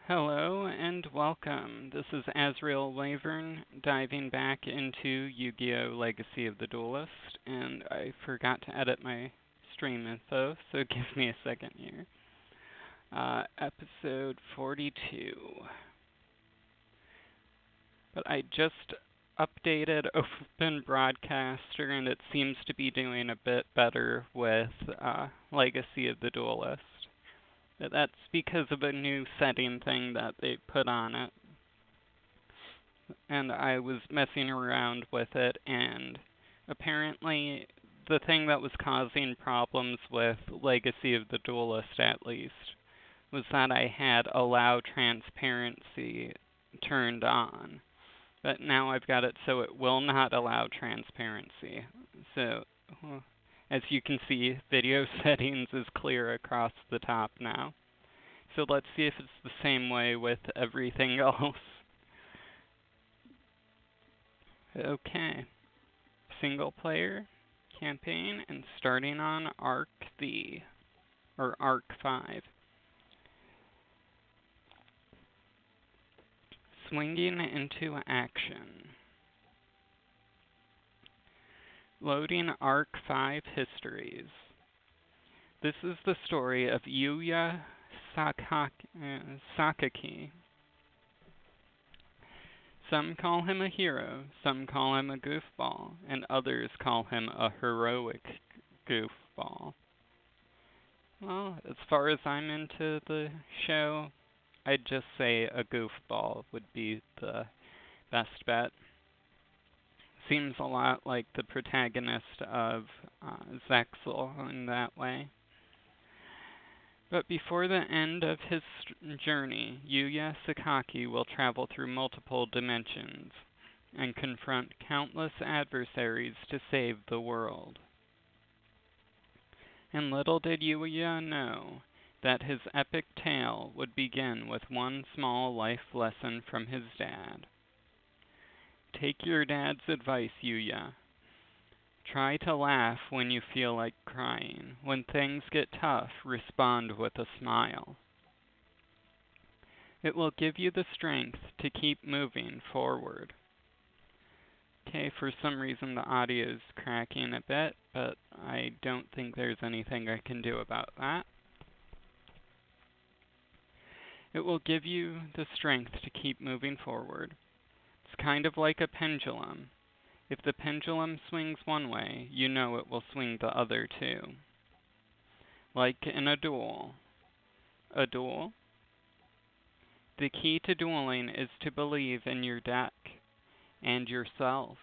Hello and welcome. This is Azrael Wavern diving back into Yu-Gi-Oh! Legacy of the Duelist, and I forgot to edit my stream info, so give me a second here. Episode 42. But I just updated Open Broadcaster, and it seems to be doing a bit better with Legacy of the Duelist. That's because of a new setting thing that they put on it. And I was messing around with it, and apparently the thing that was causing problems with Legacy of the Duelist, at least, was that I had allow transparency turned on. But now I've got it so it will not allow transparency. So, as you can see, video settings is clear across the top now. So let's see if it's the same way with everything else. Okay. Single player campaign and starting on Arc 5. Swinging into action. Loading Arc 5 histories. This is the story of Yuya Sakaki. Some call him a hero, some call him a goofball, and others call him a heroic goofball. Well, as far as I'm into the show, I'd just say a goofball would be the best bet. Seems a lot like the protagonist of Zexal in that way. But before the end of his journey, Yuya Sakaki will travel through multiple dimensions and confront countless adversaries to save the world. And little did Yuya know that his epic tale would begin with one small life lesson from his dad. Take your dad's advice, Yuya. Try to laugh when you feel like crying. When things get tough, respond with a smile. It will give you the strength to keep moving forward. Okay, for some reason the audio is cracking a bit, but I don't think there's anything I can do about that. It will give you the strength to keep moving forward. It's kind of like a pendulum. If the pendulum swings one way, you know it will swing the other too. Like in a duel. A duel? The key to dueling is to believe in your deck and yourself.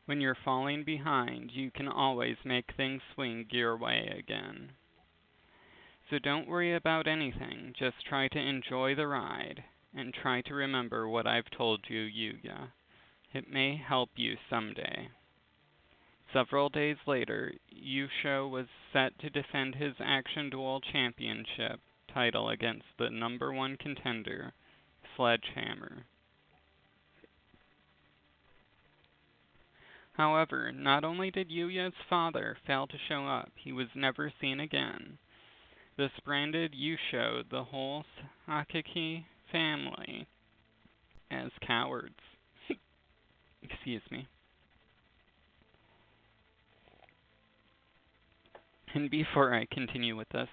When you're falling behind, you can always make things swing your way again. So don't worry about anything, just try to enjoy the ride. And try to remember what I've told you, Yuya. It may help you someday. Several days later, Yusho was set to defend his Action Duel Championship title against the #1 contender, Sledgehammer. However, not only did Yuya's father fail to show up, he was never seen again. This branded Yusho the whole Sakaki family as cowards. Excuse me. And before I continue with this,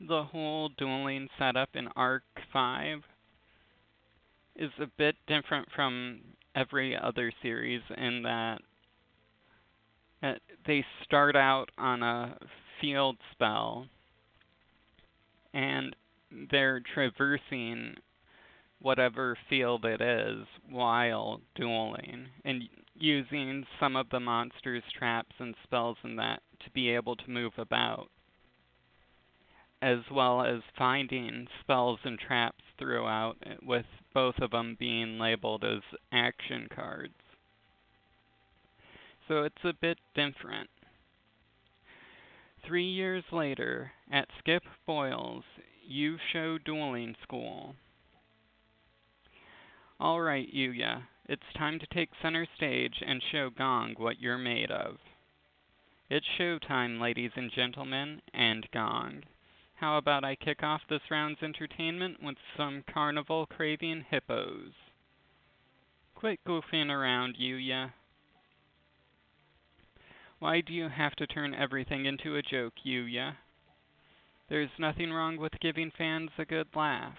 the whole dueling setup in Arc 5 is a bit different from every other series in that they start out on a field spell and they're traversing whatever field it is while dueling and using some of the monsters, traps, and spells in that to be able to move about, as well as finding spells and traps throughout, with both of them being labeled as action cards. So it's a bit different. 3 years later, at Skip Boyle's Yusho Dueling School. Alright, Yuya, it's time to take center stage and show Gong what you're made of. It's showtime, ladies and gentlemen, and Gong. How about I kick off this round's entertainment with some carnival-craving hippos? Quit goofing around, Yuya. Why do you have to turn everything into a joke, Yuya? There's nothing wrong with giving fans a good laugh.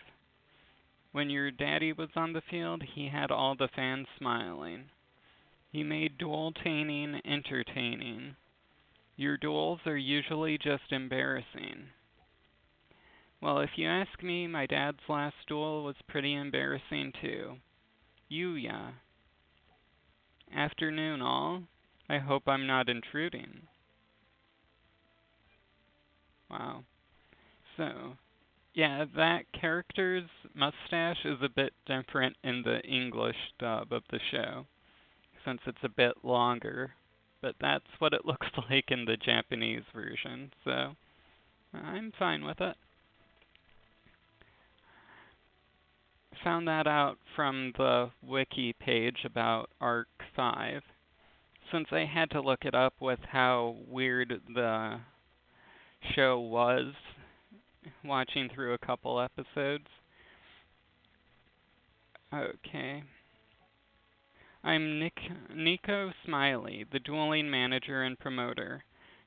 When your daddy was on the field, he had all the fans smiling. He made duel-taining entertaining. Your duels are usually just embarrassing. Well, if you ask me, my dad's last duel was pretty embarrassing too. Yuya. Afternoon all. I hope I'm not intruding. Wow. So, yeah, that character's mustache is a bit different in the English dub of the show, since it's a bit longer. But that's what it looks like in the Japanese version, so I'm fine with it. Found that out from the wiki page about Arc 5, since I had to look it up with how weird the show was watching through a couple episodes. Okay. I'm Nico Smiley, the dueling manager and promoter.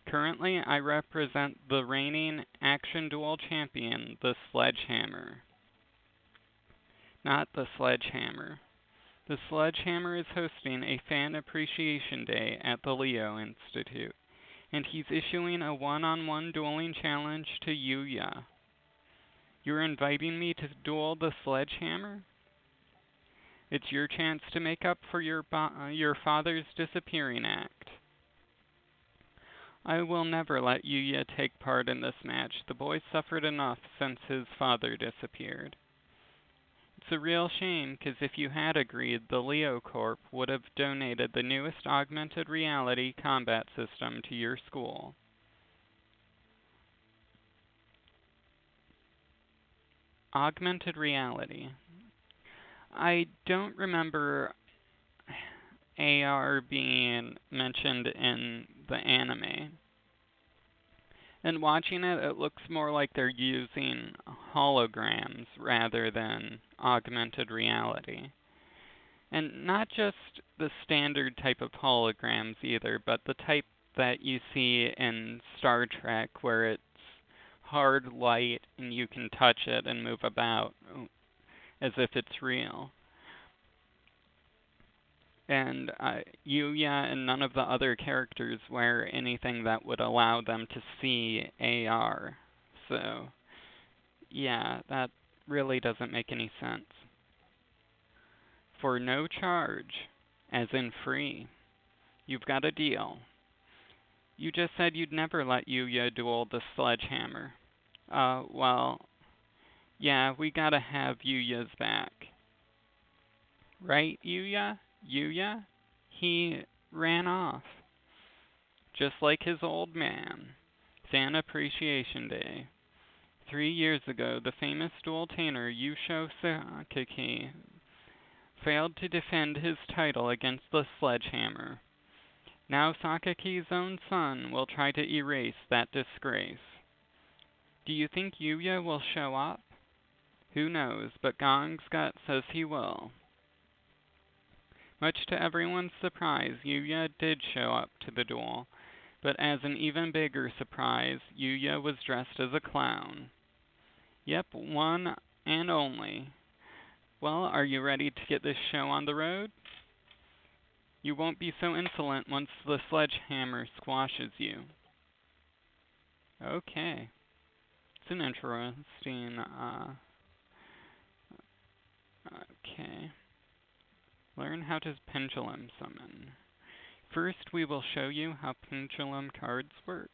Currently, I represent the reigning action duel champion, the Sledgehammer. Not the Sledgehammer. The Sledgehammer is hosting a Fan Appreciation Day at the Leo Institute, and he's issuing a one-on-one dueling challenge to Yuya. You're inviting me to duel the Sledgehammer? It's your chance to make up for your father's disappearing act. I will never let Yuya take part in this match. The boy suffered enough since his father disappeared. It's a real shame, because if you had agreed, the Leo Corp would have donated the newest augmented reality combat system to your school. Augmented reality. I don't remember AR being mentioned in the anime. And watching it, it looks more like they're using holograms rather than augmented reality. And not just the standard type of holograms either, but the type that you see in Star Trek where it's hard light and you can touch it and move about as if it's real. And Yuya and none of the other characters wear anything that would allow them to see AR. So, yeah, that really doesn't make any sense. For no charge, as in free, you've got a deal. You just said you'd never let Yuya duel the Sledgehammer. Well, yeah, we gotta have Yuya's back. Right, Yuya? Yuya? He ran off. Just like his old man. Fan Appreciation Day. 3 years ago, the famous duel-tainer Yusho Sakaki failed to defend his title against the Sledgehammer. Now Sakaki's own son will try to erase that disgrace. Do you think Yuya will show up? Who knows, but Gong's gut says he will. Much to everyone's surprise, Yuya did show up to the duel, but as an even bigger surprise, Yuya was dressed as a clown. Yep, one and only. Well, are you ready to get this show on the road? You won't be so insolent once the Sledgehammer squashes you. Okay. It's an interesting, okay. Learn how to pendulum summon. First, we will show you how pendulum cards work.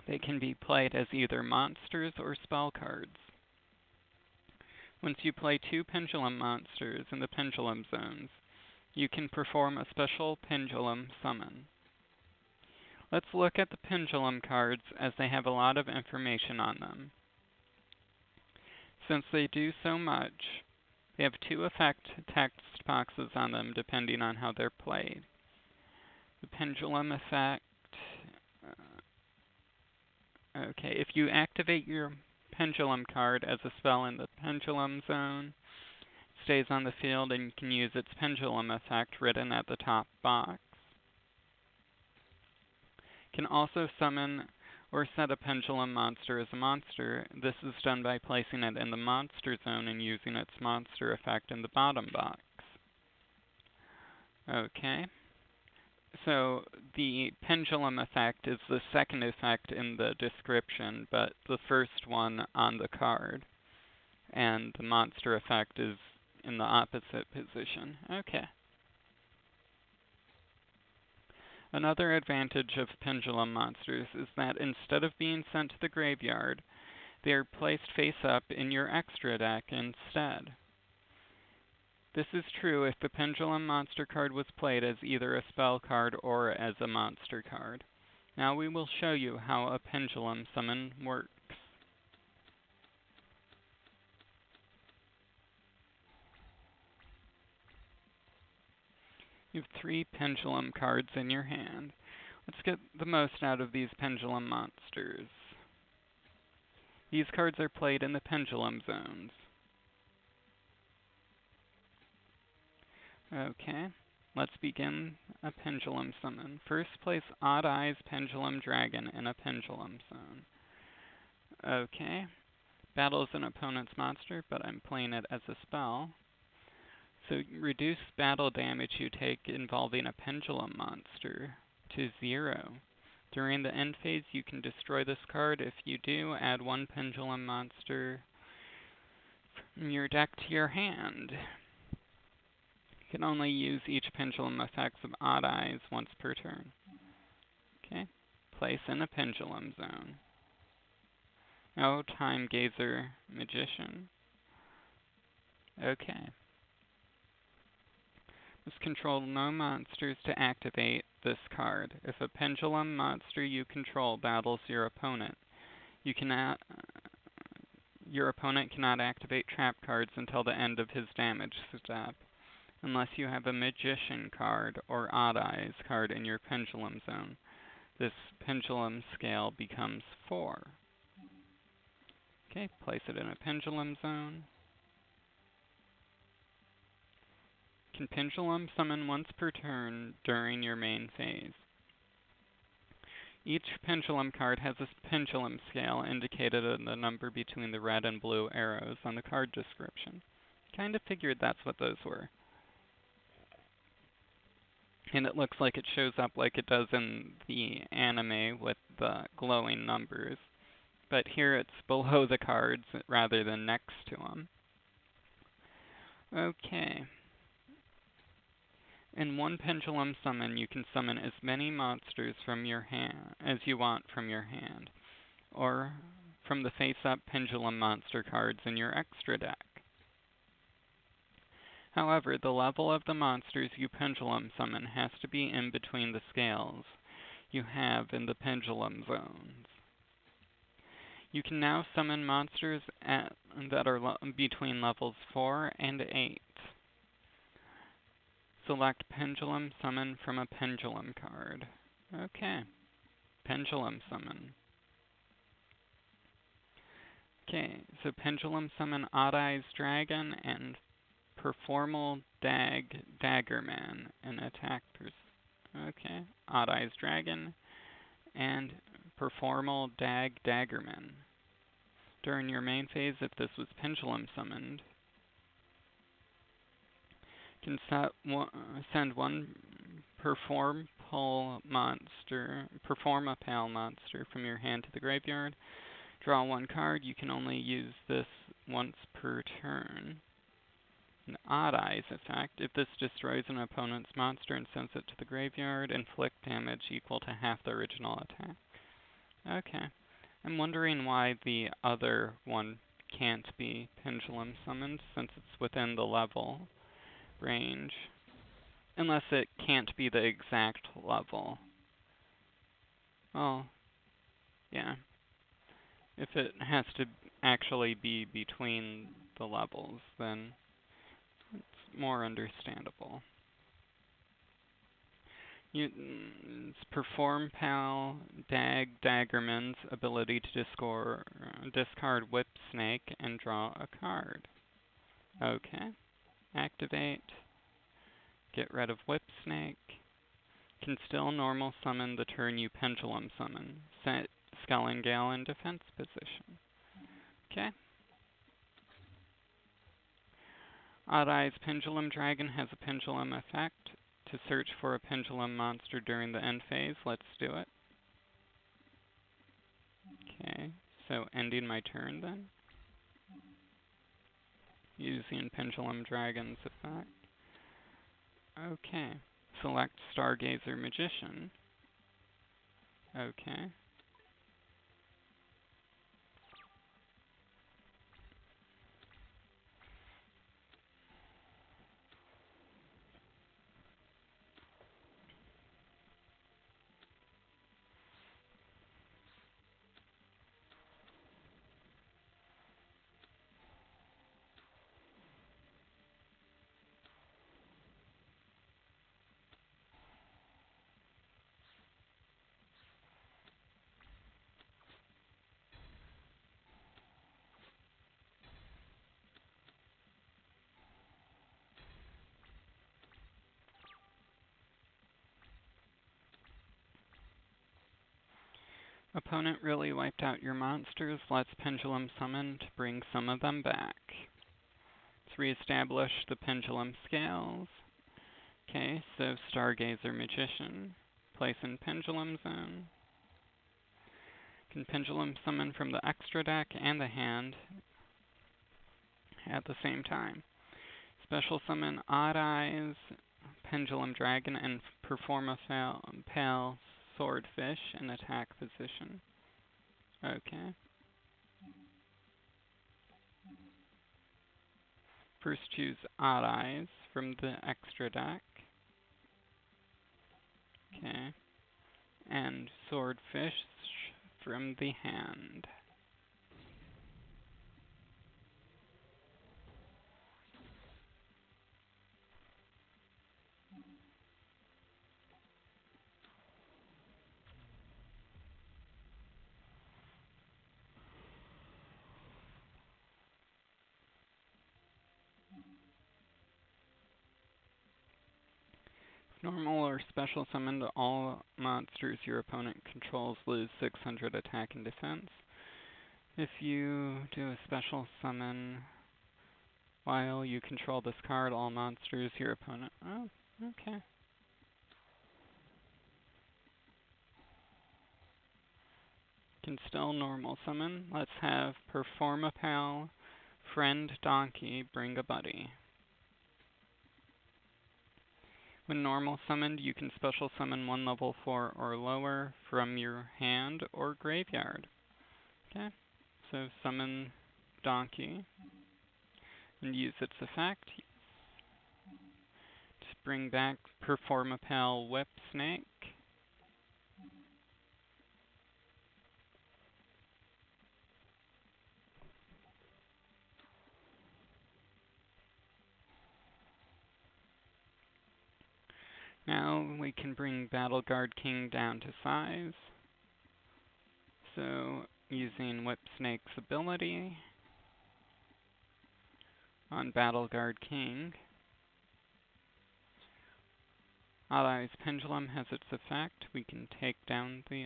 They can be played as either monsters or spell cards. Once you play 2 pendulum monsters in the pendulum zones, you can perform a special pendulum summon. Let's look at the pendulum cards as they have a lot of information on them. Since they do so much, they have 2 effect text boxes on them depending on how they're played. The pendulum effect Okay, if you activate your pendulum card as a spell in the pendulum zone, it stays on the field and you can use its pendulum effect written at the top box. Can also summon or set a pendulum monster as a monster. This is done by placing it in the monster zone and using its monster effect in the bottom box. Okay. So the pendulum effect is the second effect in the description, but the first one on the card. And the monster effect is in the opposite position. Okay. Another advantage of pendulum monsters is that instead of being sent to the graveyard, they are placed face up in your extra deck instead. This is true if the pendulum monster card was played as either a spell card or as a monster card. Now we will show you how a pendulum summon works. You have 3 pendulum cards in your hand. Let's get the most out of these pendulum monsters. These cards are played in the pendulum zones. Okay, let's begin a pendulum summon. First, place Odd Eyes Pendulum Dragon in a pendulum zone. Okay, battles an opponent's monster, but I'm playing it as a spell. So reduce battle damage you take involving a pendulum monster to 0. During the end phase, you can destroy this card. If you do, add 1 pendulum monster from your deck to your hand. You can only use each pendulum effects of Odd Eyes once per turn. Okay, place in a pendulum zone. Oh, Time Gazer Magician. Okay. Must control no monsters to activate this card. If a pendulum monster you control battles your opponent, your opponent cannot activate trap cards until the end of his damage step, unless you have a Magician card or Odd Eyes card in your pendulum zone. This pendulum scale becomes 4. Okay, place it in a pendulum zone. Can pendulum summon once per turn during your main phase. Each pendulum card has a pendulum scale indicated in the number between the red and blue arrows on the card description. Kind of figured that's what those were. And it looks like it shows up like it does in the anime with the glowing numbers. But here it's below the cards rather than next to them. Okay. In one pendulum summon, you can summon as many monsters from your hand as you want from your hand, or from the face-up pendulum monster cards in your extra deck. However, the level of the monsters you pendulum summon has to be in between the scales you have in the pendulum zones. You can now summon monsters that are between levels 4 and 8. Select Pendulum Summon from a Pendulum card. Okay, Pendulum Summon. Okay, so Pendulum Summon Odd Eyes Dragon and Performal Daggerman and attack okay, Odd Eyes Dragon and Performal Daggerman. During your main phase, if this was Pendulum Summoned, can send 1 Perform a Pale monster from your hand to the graveyard. Draw 1 card. You can only use this once per turn. An Odd Eyes effect. If this destroys an opponent's monster and sends it to the graveyard, inflict damage equal to half the original attack. Okay. I'm wondering why the other one can't be pendulum summoned, since it's within the level range. Unless it can't be the exact level. Oh, yeah. If it has to actually be between the levels, then it's more understandable. Perform Pal Daggerman's ability to discard Whip Snake and draw a card. Okay. Activate. Get rid of Whip Snake. Can still normal summon the turn you pendulum summon. Set Skellingale in defense position. Okay. Odd Eyes Pendulum Dragon has a pendulum effect. To search for a pendulum monster during the end phase, let's do it. Okay, so ending my turn then. Using Pendulum Dragon's effect. Okay, select Stargazer Magician. Okay. Opponent really wiped out your monsters. Let's Pendulum Summon to bring some of them back. Let's reestablish the Pendulum Scales. Okay, so Stargazer Magician. Place in Pendulum Zone. Can Pendulum Summon from the extra deck and the hand at the same time. Special Summon Odd Eyes, Pendulum Dragon, and perform a Pale Swordfish in attack position. Okay. First choose Odd Eyes from the extra deck. Okay. And Swordfish from the hand. Normal or special summon to all monsters your opponent controls lose 600 attack and defense. If you do a special summon while you control this card, all monsters your opponent. Oh, okay. Can still normal summon. Let's have Perform a Pal, Friend Donkey, Bring a Buddy. When normal summoned, you can special summon one level 4 or lower from your hand or graveyard. Okay, so summon Donkey and use its effect to bring back Perform a Pal Whip Snake. Now we can bring Battle Guard King down to size. So using Whip Snake's ability on Battle Guard King. Odd Eyes Pendulum has its effect. We can take down the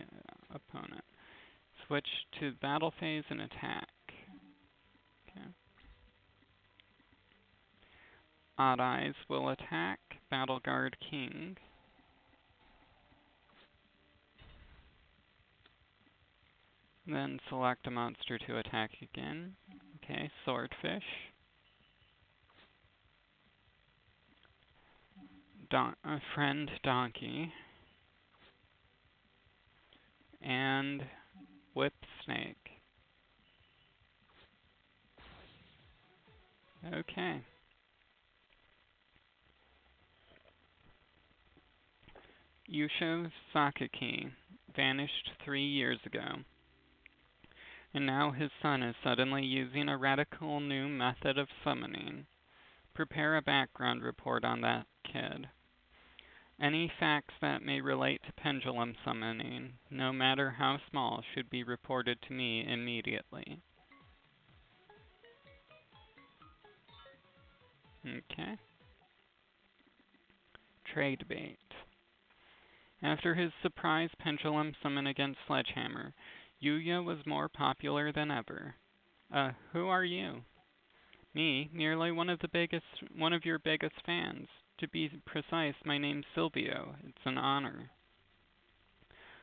opponent. Switch to battle phase and attack. Okay. Odd Eyes will attack Battle Guard King. Then select a monster to attack again. Okay, Swordfish. Friend Donkey. And Whip Snake. Okay. Yusho Sakaki vanished 3 years ago, and now his son is suddenly using a radical new method of summoning. Prepare a background report on that kid. Any facts that may relate to pendulum summoning, no matter how small, should be reported to me immediately. Okay. Trade bait. After his surprise pendulum summon against Sledgehammer, Yuya was more popular than ever. Who are you? Me, merely one of your biggest fans. To be precise, my name's Silvio. It's an honor.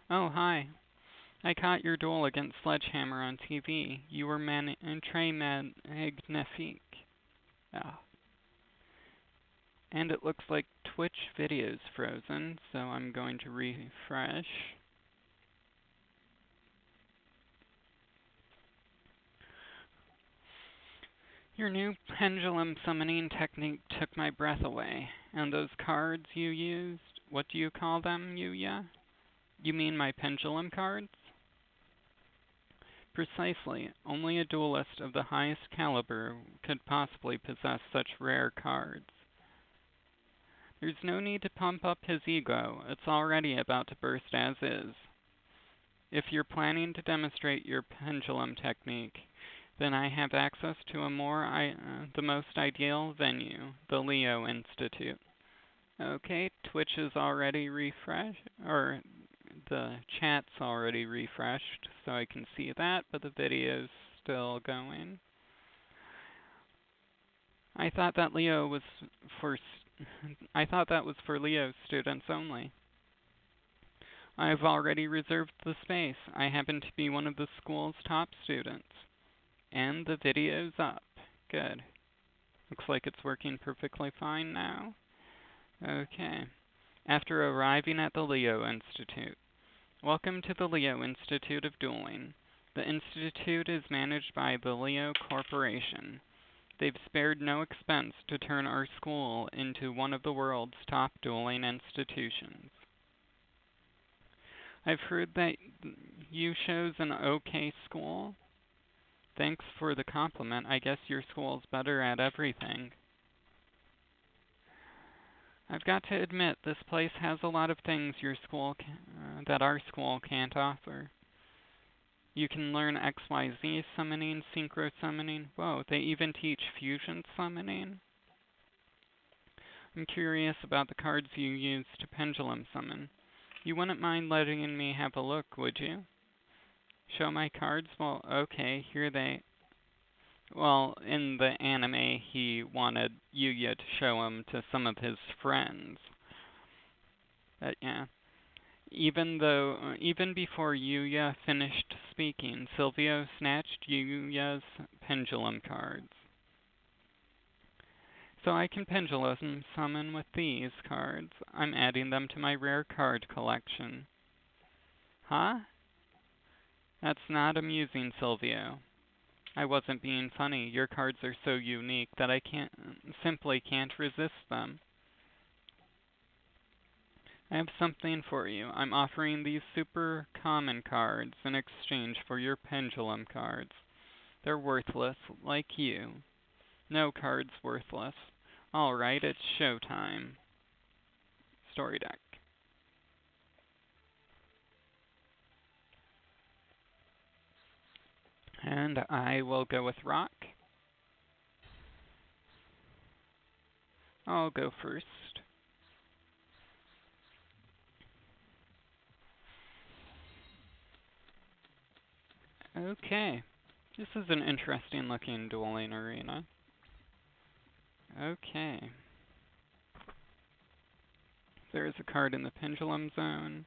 Oh, hi. I caught your duel against Sledgehammer on TV. You were très magnifique. Oh. And it looks like Twitch video's frozen, so I'm going to refresh. Your new pendulum summoning technique took my breath away. And those cards you used, what do you call them, Yuya? You mean my pendulum cards? Precisely. Only a duelist of the highest caliber could possibly possess such rare cards. There's no need to pump up his ego. It's already about to burst as is. If you're planning to demonstrate your pendulum technique, then I have access to the most ideal venue, the Leo Institute. Okay, Twitch is already refreshed, or the chat's already refreshed, so I can see that, but the video's still going. I thought that for I thought that was for Leo students only. I've already reserved the space. I happen to be one of the school's top students. And the video's up. Good. Looks like it's working perfectly fine now. Okay. After arriving at the Leo Institute. Welcome to the Leo Institute of Dueling. The Institute is managed by the Leo Corporation. They've spared no expense to turn our school into one of the world's top dueling institutions. I've heard that you chose an okay school. Thanks for the compliment. I guess your school's better at everything. I've got to admit, this place has a lot of things that our school can't offer. You can learn XYZ summoning, synchro summoning. Whoa, they even teach fusion summoning? I'm curious about the cards you use to pendulum summon. You wouldn't mind letting me have a look, would you? Show my cards? Well, okay, here they... Well, in the anime, he wanted Yuya to show him to some of his friends. But yeah. Even before Yuya finished speaking, Silvio snatched Yuya's pendulum cards. So I can pendulum summon with these cards. I'm adding them to my rare card collection. Huh? That's not amusing, Silvio. I wasn't being funny. Your cards are so unique that I simply can't resist them. I have something for you. I'm offering these super common cards in exchange for your pendulum cards. They're worthless, like you. No card's worthless. Alright, it's showtime. Story deck. And I will go with Rock. I'll go first. Okay. This is an interesting looking dueling arena. Okay. There is a card in the pendulum zone.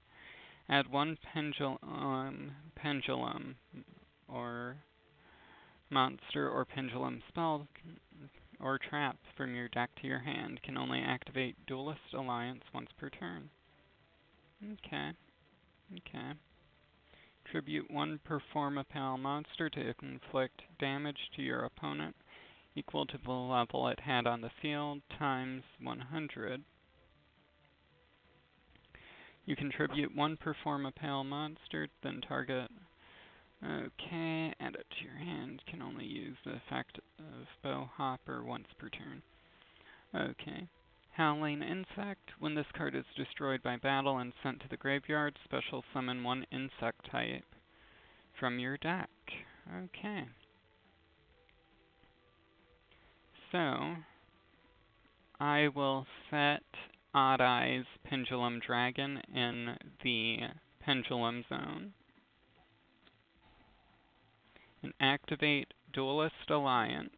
Add one pendulum or monster or pendulum spell or trap from your deck to your hand. Can only activate Duelist Alliance once per turn. Okay. Okay. Tribute one Performapal monster to inflict damage to your opponent equal to the level it had on the field times 100. You contribute one Performapal monster, then target. Okay, add it to your hand. Can only use the effect of Bow Hopper once per turn. Okay. Howling Insect. When this card is destroyed by battle and sent to the graveyard, special summon one insect type from your deck. Okay. So, I will set Odd Eyes Pendulum Dragon in the Pendulum Zone and activate Duelist Alliance.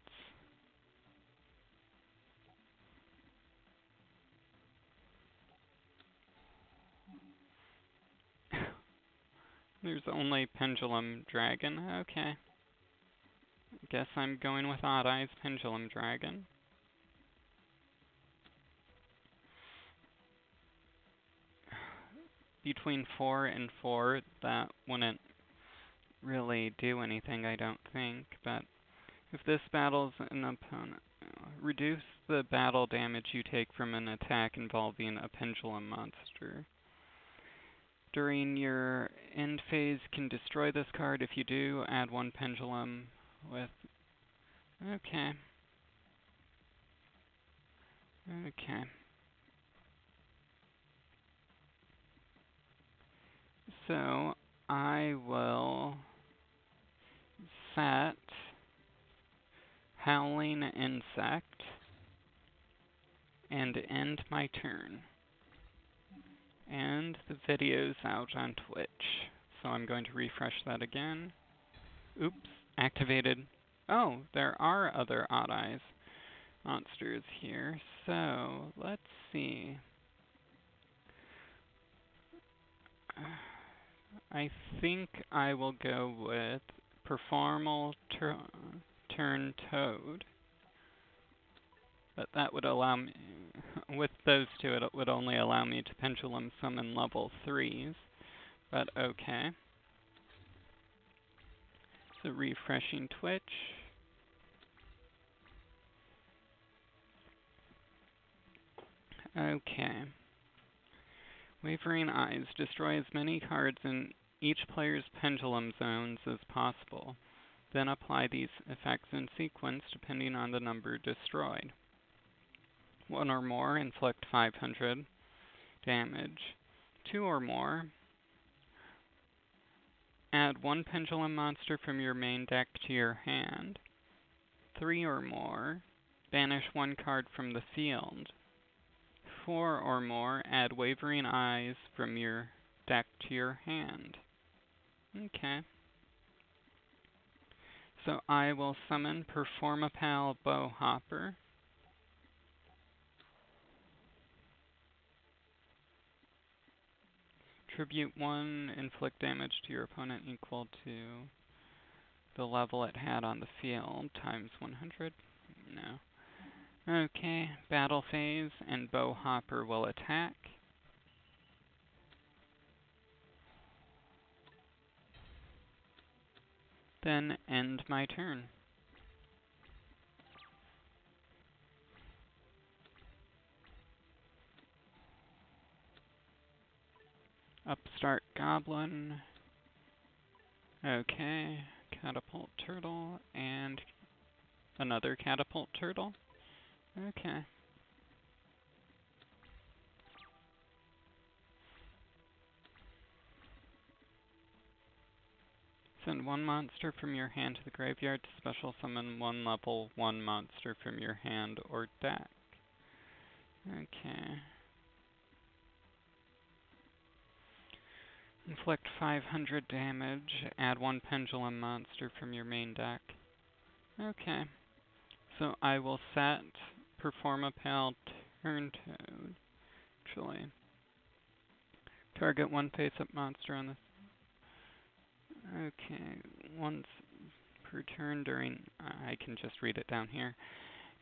There's only Pendulum Dragon. Okay. Guess I'm going with Odd Eyes Pendulum Dragon. Between 4 and 4, that wouldn't really do anything, I don't think. But if this battles an opponent, reduce the battle damage you take from an attack involving a pendulum monster. During your end phase, can destroy this card. If you do, add one pendulum with... Okay. Okay. So, I will set Howling Insect and end my turn. And the video's out on Twitch. So I'm going to refresh that again. Oops, activated. Oh, there are other Odd Eyes monsters here. So, let's see. I think I will go with Performal Turn Toad. But that would allow me, with those two, it would only allow me to Pendulum Summon level 3s. But okay. So refreshing Twitch. Okay. Wavering Eyes. Destroy as many cards in each player's pendulum zones as possible. Then apply these effects in sequence depending on the number destroyed. One or more, inflict 500 damage. Two or more, add one pendulum monster from your main deck to your hand. Three or more, banish one card from the field. Four or more, add Wavering Eyes from your deck to your hand. Okay. So I will summon Performapal Bowhopper. Tribute 1, inflict damage to your opponent equal to the level it had on the field, times 100. No. Okay, battle phase, and Bowhopper will attack. Then end my turn. Upstart Goblin. Okay, Catapult Turtle, and another Catapult Turtle. Okay. Send one monster from your hand to the graveyard to special summon one level 1 monster from your hand or deck. Okay. Inflict 500 damage, add one pendulum monster from your main deck. Okay. So I will set Performapal Turn Toad. Actually, target one face-up monster on this. Okay, once per turn during, I can just read it down here.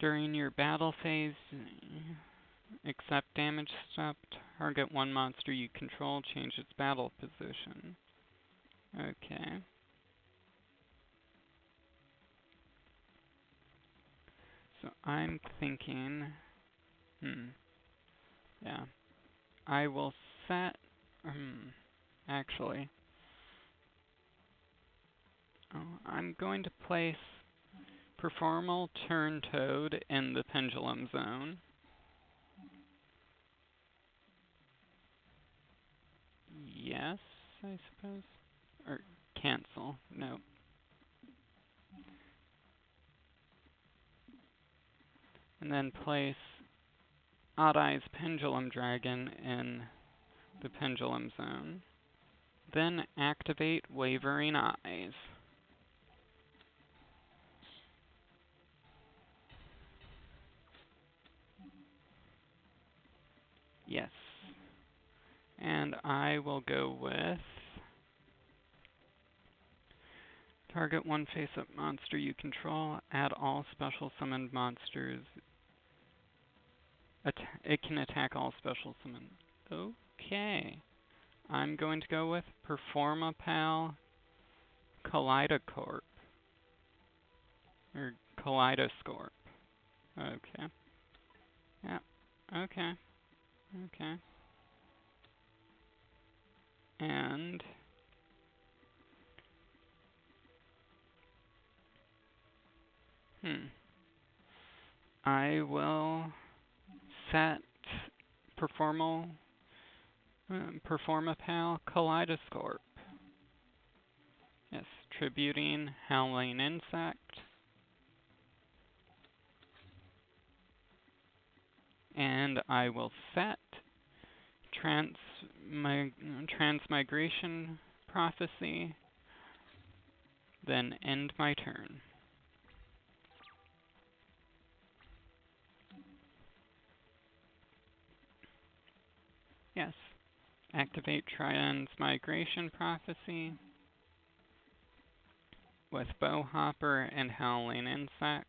During your battle phase, accept damage step, target one monster you control, change its battle position. Okay. So I'm thinking, yeah. I will set, actually, I'm going to place Performal Turn Toad in the Pendulum Zone. yes, I suppose. Or cancel, no. And then place Odd Eye's Pendulum Dragon in the Pendulum Zone. Then activate Wavering Eyes. Yes. And I will go with target one face-up monster you control. Add all special summoned monsters. It can attack all special summoned. Okay. I'm going to go with Performapal Kaleidocorp. Or Kaleidoscorp. Okay. Yeah. Okay. Okay. And I will set Performapal Kaleidoscorp. Yes, tributing Howling Insect. And I will set Transmigration Prophecy, then end my turn. Yes. Activate Transmigration Prophecy with Bowhopper and Howling Insect.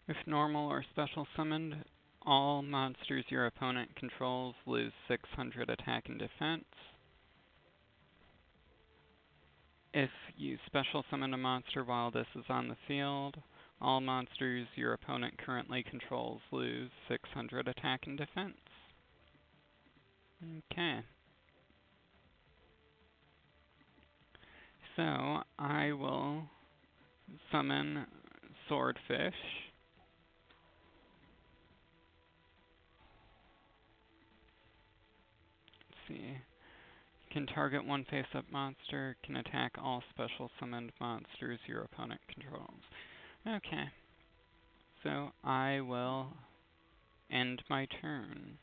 If normal or special summoned, all monsters your opponent controls lose 600 attack and defense. If you special summon a monster while this is on the field, all monsters your opponent currently controls lose 600 attack and defense. Okay. So I will summon Swordfish. Let's see. Can target one face-up monster, can attack all special summoned monsters your opponent controls. Okay. So I will end my turn.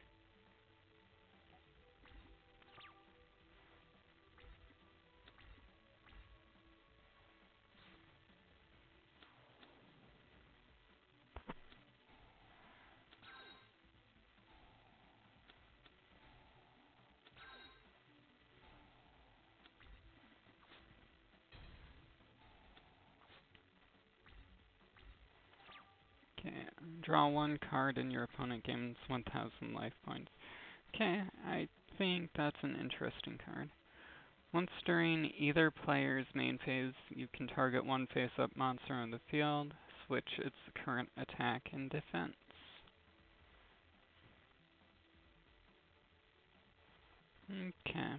Okay, draw one card and your opponent gains 1,000 life points. Okay, I think that's an interesting card. Once during either player's main phase, you can target one face-up monster on the field, switch its current attack and defense. Okay.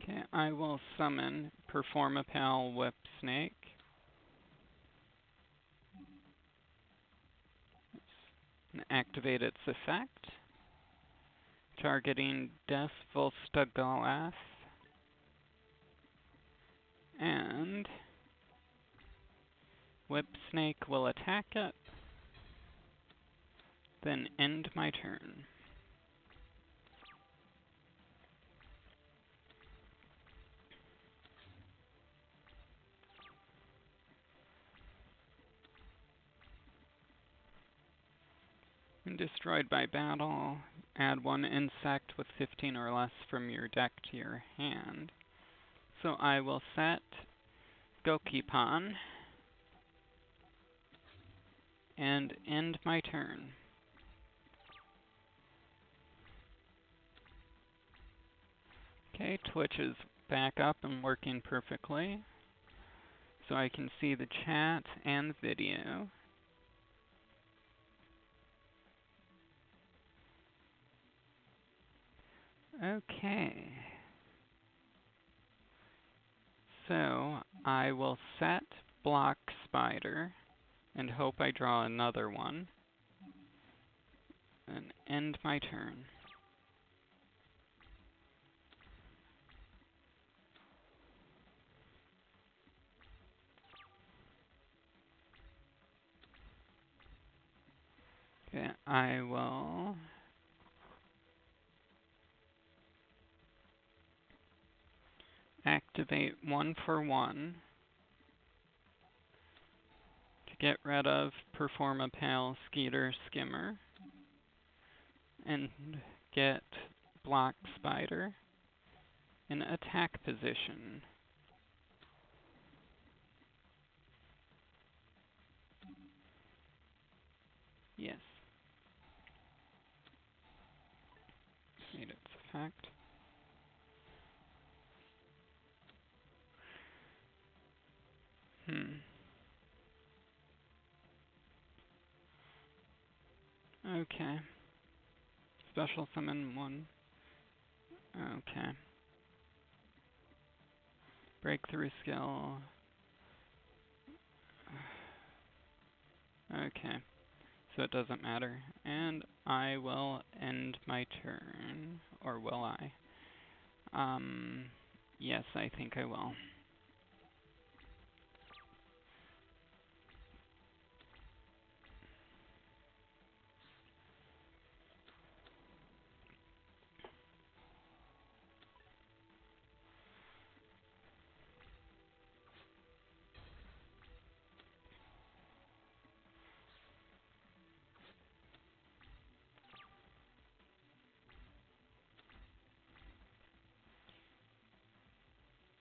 Okay, I will summon Performapal Whip Snake. And activate its effect. Targeting Death Volstagalath. And Whip Snake will attack it. Then end my turn. When destroyed by battle, add one insect with 15 or less from your deck to your hand. So I will set Gokipan and end my turn. Okay, Twitch is back up and working perfectly. so I can see the chat and the video. Okay. So I will set block spider and hope I draw another one and end my turn. Okay, I will activate 1 for 1 to get rid of Perform a Pale Skeeter Skimmer and get Block Spider in attack position. Yes. Made its effect. Okay. Special summon 1. Okay. Breakthrough skill. Okay. So it doesn't matter. And I will end my turn. Or will I? Yes, I think I will.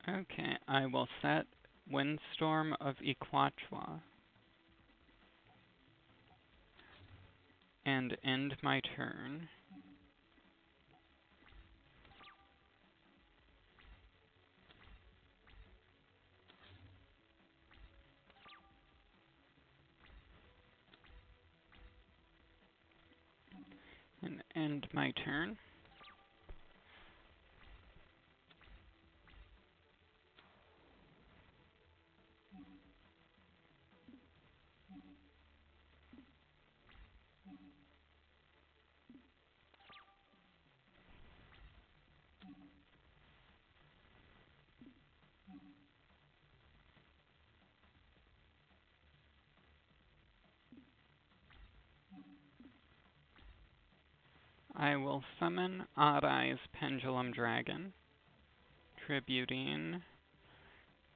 Okay, I will set Windstorm of Equatria and end my turn. And end my turn. I will summon Odd Eyes Pendulum Dragon, tributing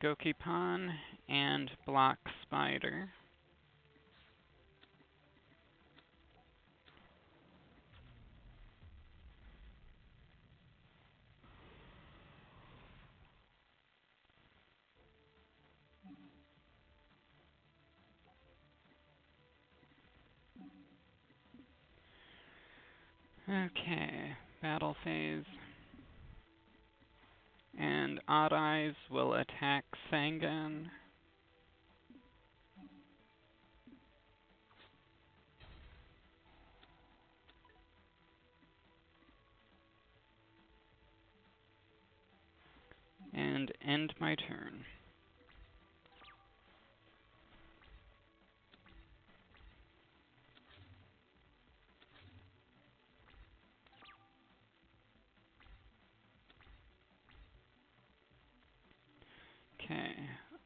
Gokipan and Block Spider. Okay, battle phase. And Odd Eyes will attack Sangan. And end my turn. Okay,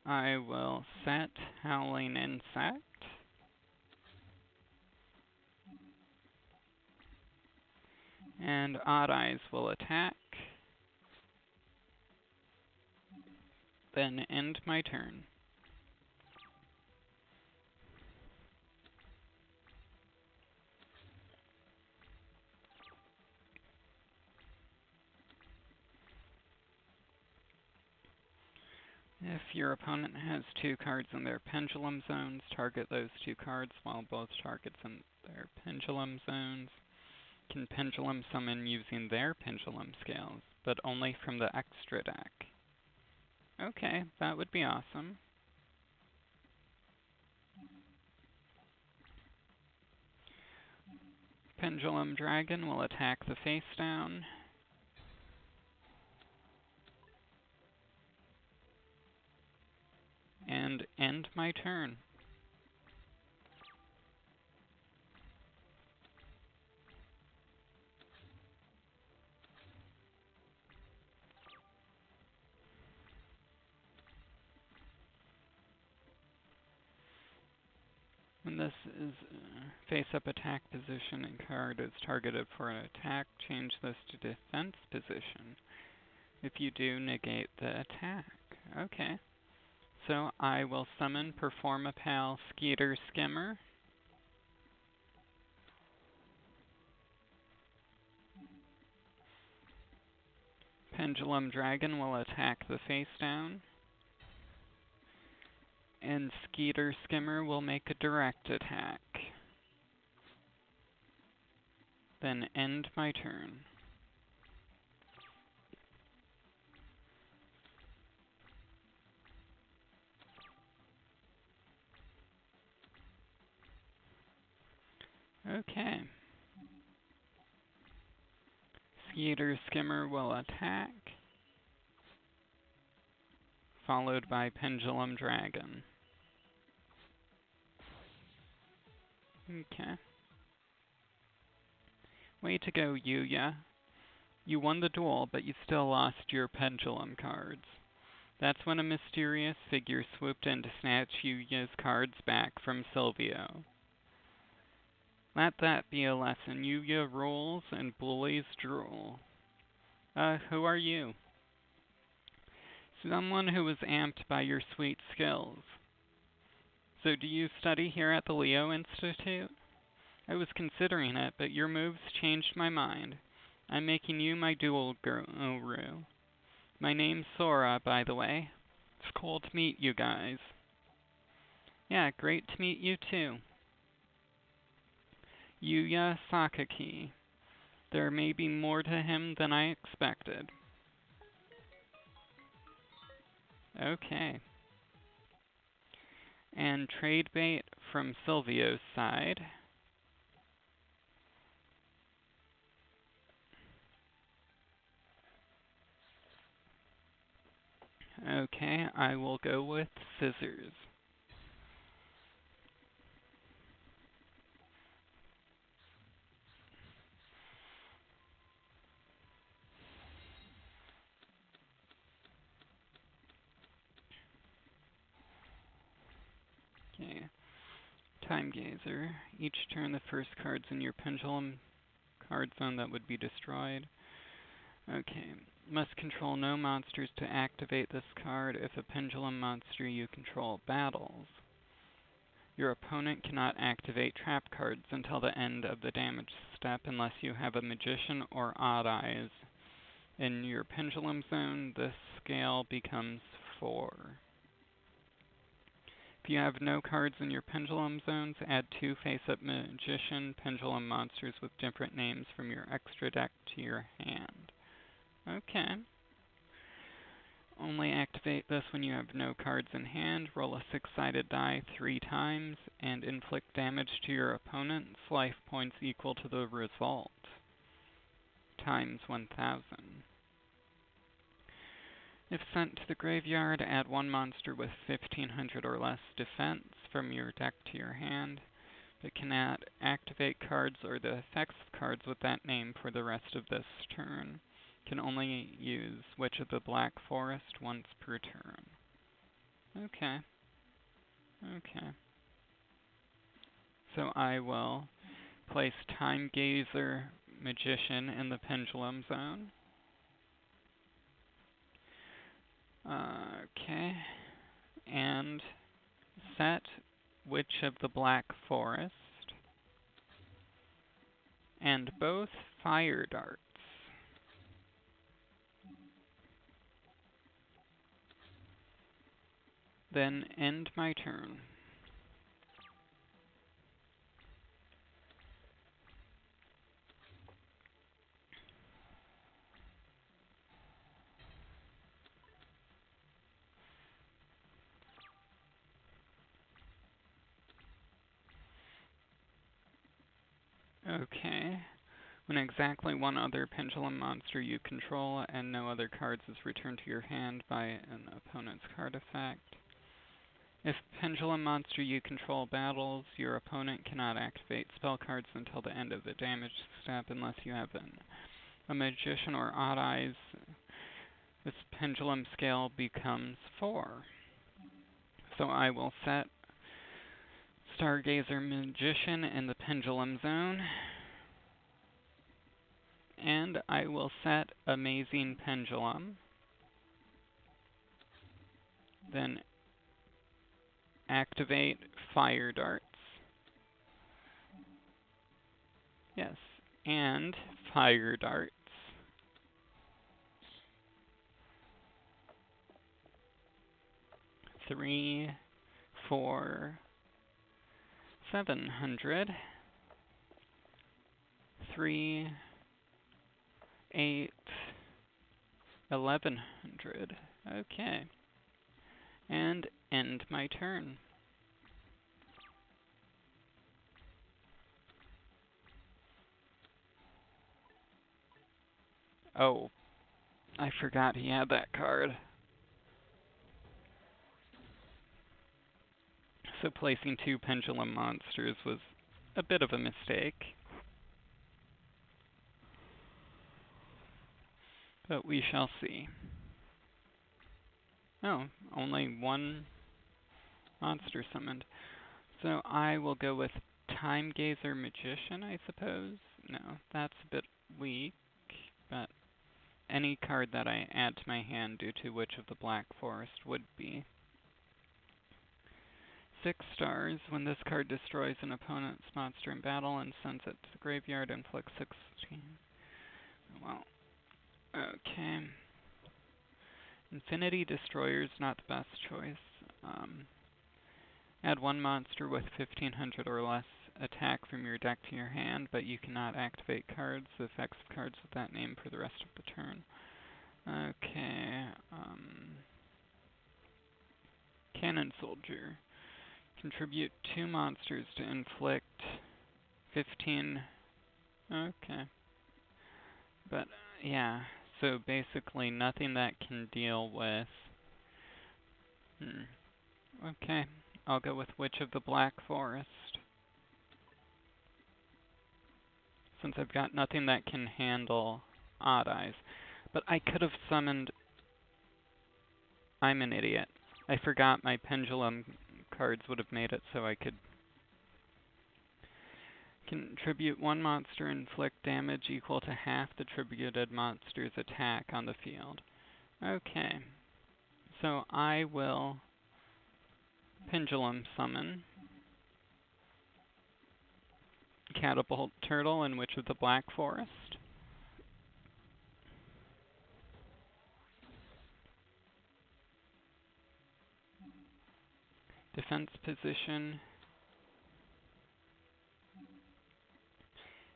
I will set Howling Insect. And Odd Eyes will attack. Then end my turn. If your opponent has 2 cards in their pendulum zones, target those 2 cards while both targets in their pendulum zones can pendulum summon using their pendulum scales, but only from the extra deck. Okay, that would be awesome. Pendulum Dragon will attack the face down. And end my turn. When this is face-up attack position and card is targeted for an attack, change this to defense position. If you do, negate the attack. Okay. So I will summon Performapal Skeeter Skimmer. Pendulum Dragon will attack the face down. And Skeeter Skimmer will make a direct attack. Then end my turn. Okay. Skeeter Skimmer will attack, followed by Pendulum Dragon. Okay. Way to go, Yuya. You won the duel, but you still lost your pendulum cards. That's when a mysterious figure swooped in to snatch Yuya's cards back from Silvio. Let that be a lesson. Yuya rules and bullies drool. Who are you? Someone who was amped by your sweet skills. So do you study here at the Leo Institute? I was considering it, but your moves changed my mind. I'm making you my duel guru. My name's Sora, by the way. It's cool to meet you guys. Yeah, great to meet you too. Yuya Sakaki. There may be more to him than I expected. Okay. And trade bait from Silvio's side. Okay, I will go with scissors. Okay. Time Gazer. Each turn, the first cards in your pendulum card zone that would be destroyed. Okay. Must control no monsters to activate this card. If a pendulum monster you control battles, your opponent cannot activate trap cards until the end of the damage step unless you have a magician or odd eyes. In your pendulum zone, this scale becomes 4. If you have no cards in your pendulum zones, add 2 face-up magician pendulum monsters with different names from your extra deck to your hand. Okay. Only activate this when you have no cards in hand. Roll a 6-sided die 3 times and inflict damage to your opponent's life points equal to the result, times 1,000. If sent to the graveyard, add 1 monster with 1,500 or less defense from your deck to your hand, but cannot activate cards or the effects of cards with that name for the rest of this turn. Can only use Witch of the Black Forest once per turn. Okay. Okay. So I will place Time Gazer Magician in the Pendulum Zone. Okay. And set Witch of the Black Forest. And both Fire Darts. Then end my turn. Okay. When exactly one other pendulum monster you control and no other cards is returned to your hand by an opponent's card effect. If pendulum monster you control battles, your opponent cannot activate spell cards until the end of the damage step unless you have a magician or odd eyes. This pendulum scale becomes 4. So I will set Stargazer Magician in the pendulum zone. And I will set Amazing Pendulum. Then activate Fire Darts. Yes, and Fire Darts. 3, 4, 700. 3, 8, 1100. Okay. And end my turn. Oh, I forgot he had that card. So placing 2 pendulum monsters was a bit of a mistake. But we shall see. Oh, only 1 monster summoned. So I will go with Time Gazer Magician, I suppose. No, that's a bit weak, but any card that I add to my hand due to Witch of the Black Forest would be. 6 stars. When this card destroys an opponent's monster in battle and sends it to the graveyard, inflicts 16. Well, okay. Infinity Destroyer's not the best choice. Add 1 monster with 1500 or less attack from your deck to your hand, but you cannot activate cards, the effects of cards with that name for the rest of the turn. Okay, Cannon Soldier. Contribute 2 monsters to inflict 15. Okay. But, yeah, so basically nothing that can deal with... Okay, I'll go with Witch of the Black Forest. Since I've got nothing that can handle Odd Eyes. But I could have summoned... I'm an idiot. I forgot my pendulum cards would have made it so I could contribute 1 monster and inflict damage equal to half the tributed monster's attack on the field. Okay. So I will pendulum summon Catapult Turtle and Witch of the Black Forest. Defense position.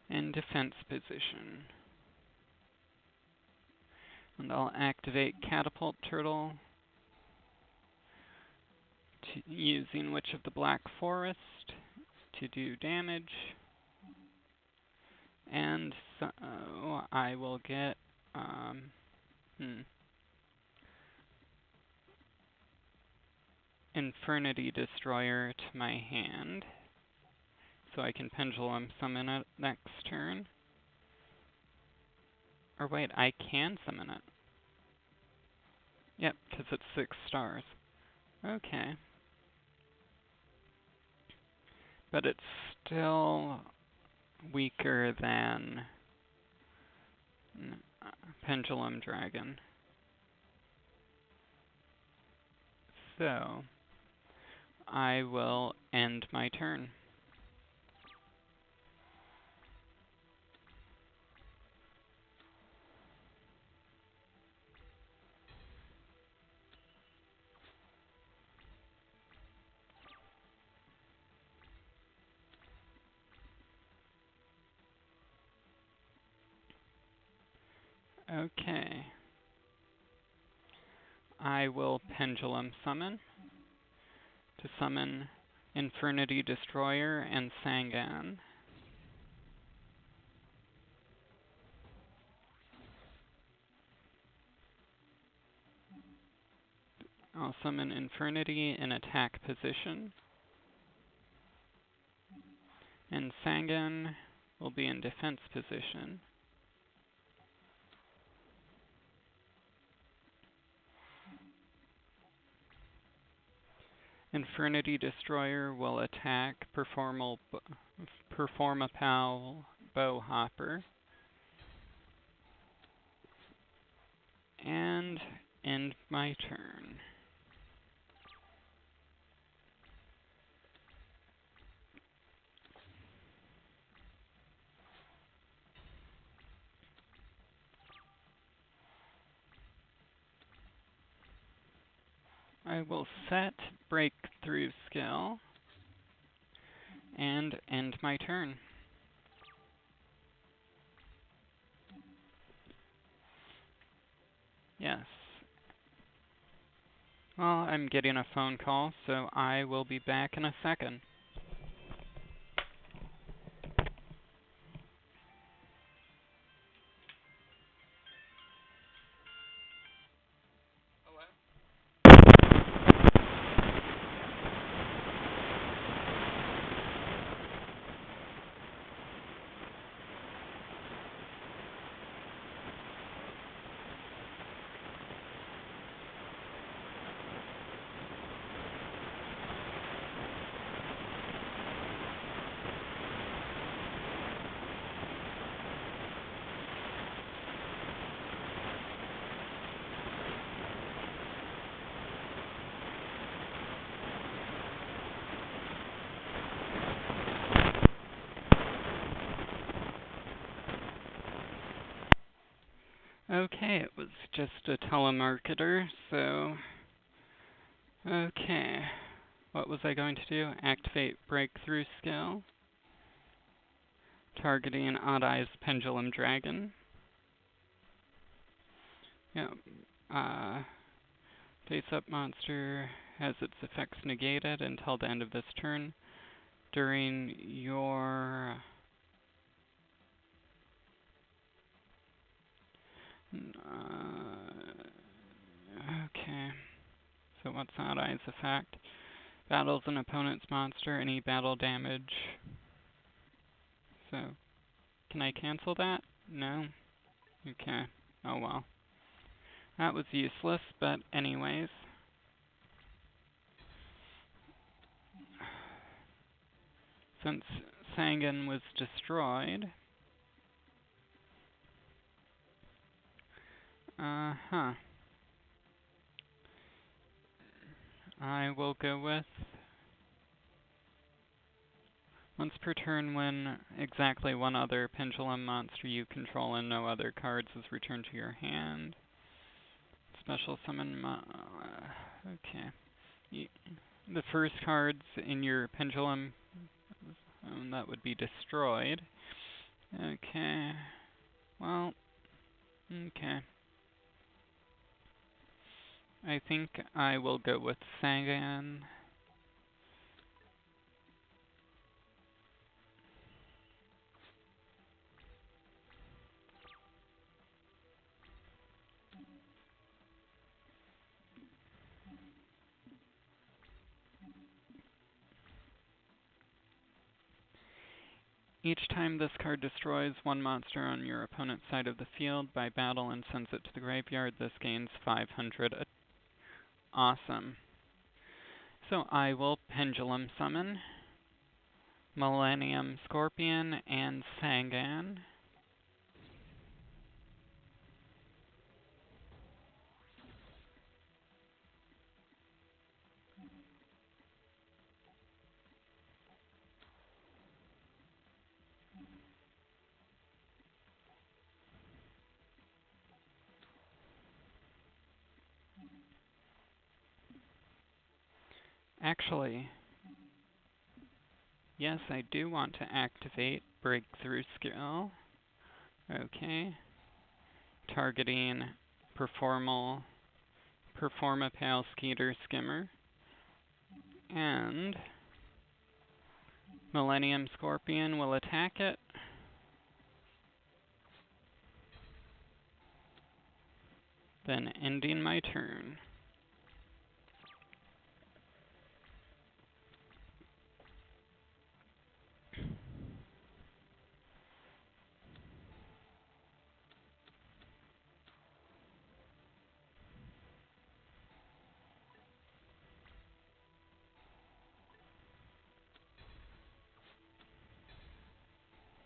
And defense position. And I'll activate Catapult Turtle using Witch of the Black Forest to do damage. And so I will get Infernity Destroyer to my hand, so I can pendulum summon it next turn. Or wait, I can summon it. Yep, because it's 6 stars. Okay. But it's still weaker than Pendulum Dragon. So, I will end my turn. Okay. I will Pendulum Summon to summon Infernity Destroyer and Sangan. I'll summon Infernity in attack position, and Sangan will be in defense position. Infernity Destroyer will attack Performapal Bowhopper, and end my turn. I will set Breakthrough Skill and end my turn. Yes. Well, I'm getting a phone call, so I will be back in a second. Okay, it was just a telemarketer, so... Okay. What was I going to do? Activate Breakthrough Skill. Targeting Odd Eyes Pendulum Dragon. Yeah. Face-up monster has its effects negated until the end of this turn. During your... okay. So what's Odd Eyes effect? Battles an opponent's monster, any battle damage. So, can I cancel that? No? Okay. Oh well. That was useless, but anyways. Since Sangan was destroyed... I will go with... Once per turn, when exactly one other pendulum monster you control and no other cards is returned to your hand. Special summon okay. The first cards in your pendulum, that would be destroyed. Okay. Well, okay. I think I will go with Sangan. Each time this card destroys one monster on your opponent's side of the field by battle and sends it to the graveyard, this gains 500. Awesome. So I will Pendulum Summon Millennium Scorpion and Sangan. Actually, yes, I do want to activate Breakthrough Skill. Okay. Targeting Performapal Skeeter Skimmer. And Millennium Scorpion will attack it. Then ending my turn.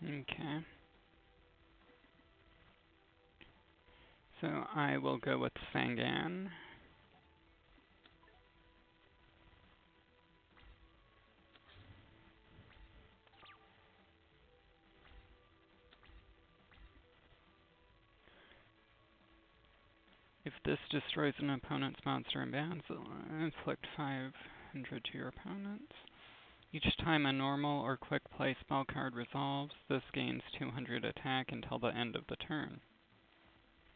Okay. So I will go with Sangan. If this destroys an opponent's monster in bounds, inflict 500 to your opponents. Each time a normal or quick play spell card resolves, this gains 200 attack until the end of the turn.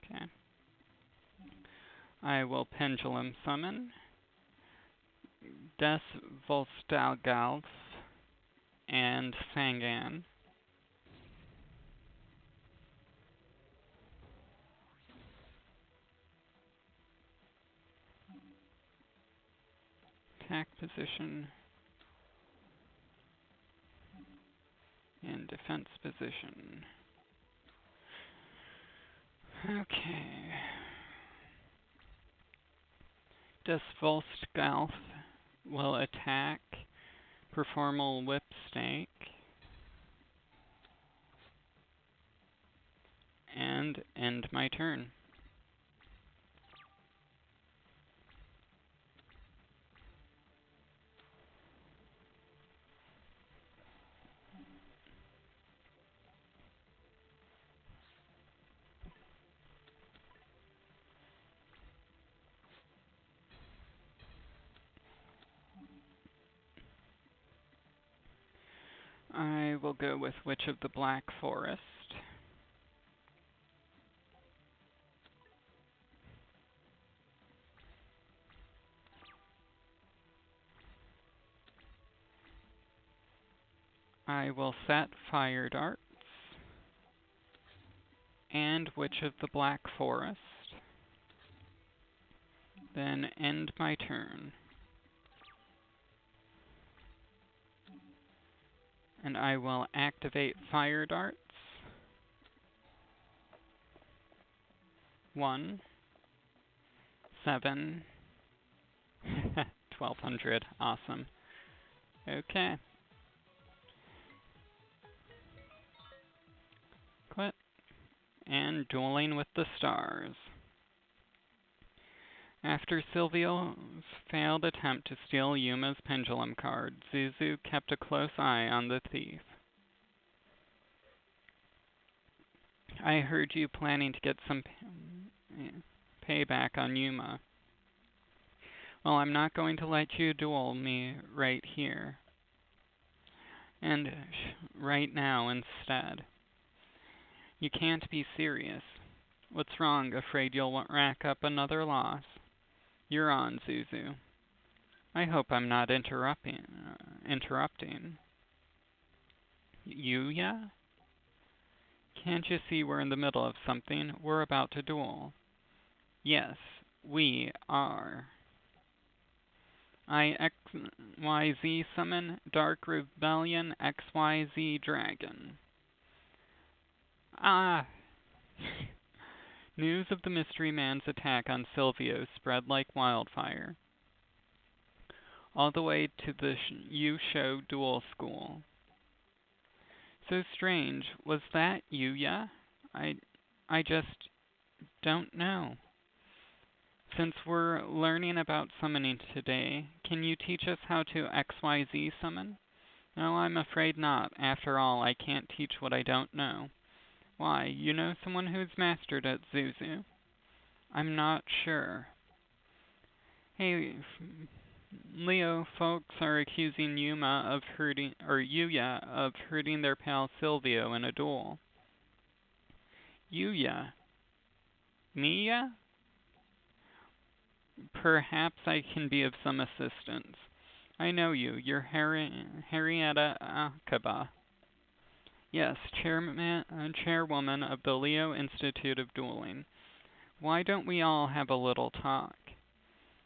Okay. I will Pendulum Summon Des Volstalgalf and Sangan. Attack position and defense position. Okay. Des Volstalgalf will attack, perform a whip stake, and end my turn. I will go with Witch of the Black Forest. I will set Fire Darts and Witch of the Black Forest. Then end my turn. And I will activate Fire Darts. 1, 7, 1200. Awesome. Okay. Quit. And Dueling with the Stars. After Silvio's failed attempt to steal Yuma's pendulum card, Zuzu kept a close eye on the thief. I heard you planning to get some payback on Yuma. Well, I'm not going to let you duel me right here. And right now instead. You can't be serious. What's wrong? Afraid you'll rack up another loss? You're on, Zuzu. I hope I'm not interrupting. Yuya? Can't you see we're in the middle of something? We're about to duel. Yes, we are. XYZ summon Dark Rebellion XYZ Dragon. Ah! News of the mystery man's attack on Silvio spread like wildfire, all the way to the Yusho Duel School. So strange. Was that Yuya? I just don't know. Since we're learning about summoning today, can you teach us how to XYZ summon? No, I'm afraid not. After all, I can't teach what I don't know. Why, you know someone who's mastered at Zuzu? I'm not sure. Hey, Leo, folks are accusing Yuya of hurting their pal Silvio in a duel. Yuya? Mia? Perhaps I can be of some assistance. I know you. You're Harrietta Akaba. Yes, chairwoman of the Leo Institute of Dueling. Why don't we all have a little talk?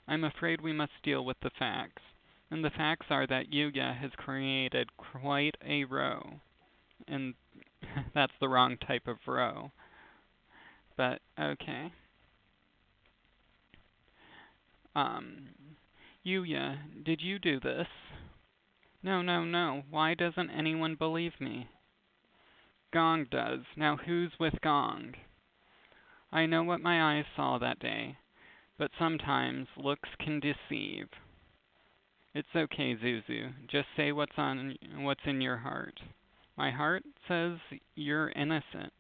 I'm afraid we must deal with the facts. And the facts are that Yuya has created quite a row. And that's the wrong type of row. But, okay. Yuya, did you do this? No. Why doesn't anyone believe me? Gong does. Now who's with Gong? I know what my eyes saw that day, but sometimes looks can deceive. It's okay, Zuzu. Just say what's in your heart. My heart says you're innocent.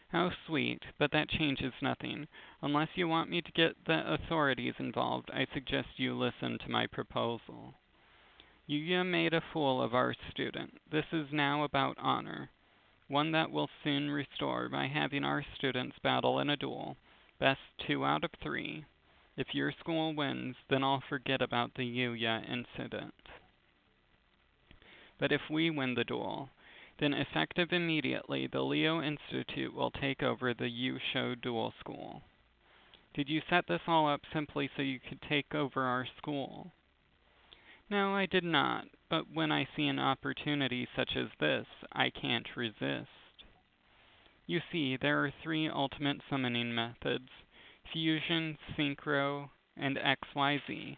How sweet, but that changes nothing. Unless you want me to get the authorities involved, I suggest you listen to my proposal. Yuya made a fool of our student. This is now about honor, one that will soon restore by having our students battle in a duel. Best 2 out of 3. If your school wins, then I'll forget about the Yuya incident. But if we win the duel, then effective immediately, the Leo Institute will take over the Yusho Duel School. Did you set this all up simply so you could take over our school? No, I did not, but when I see an opportunity such as this, I can't resist. You see, there are 3 ultimate summoning methods: fusion, synchro, and XYZ.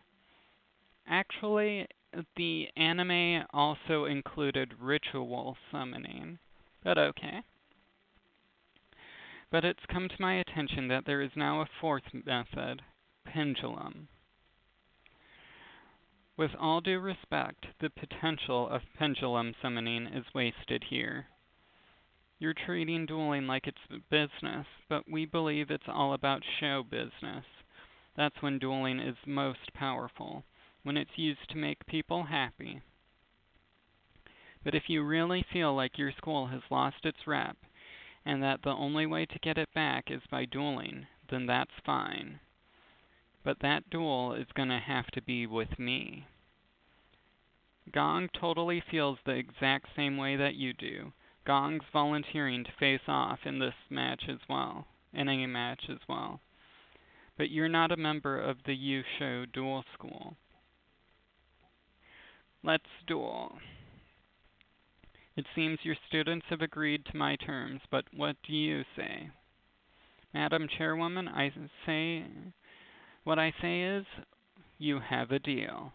Actually, the anime also included ritual summoning, but okay. But it's come to my attention that there is now a 4th method, pendulum. With all due respect, the potential of pendulum summoning is wasted here. You're treating dueling like it's business, but we believe it's all about show business. That's when dueling is most powerful, when it's used to make people happy. But if you really feel like your school has lost its rep, and that the only way to get it back is by dueling, then that's fine. But that duel is gonna have to be with me. Gong totally feels the exact same way that you do. Gong's volunteering to face off in this match as well, in a match as well. But you're not a member of the Yusho Duel School. Let's duel. It seems your students have agreed to my terms, but what do you say? Madam Chairwoman, what I say is, you have a deal.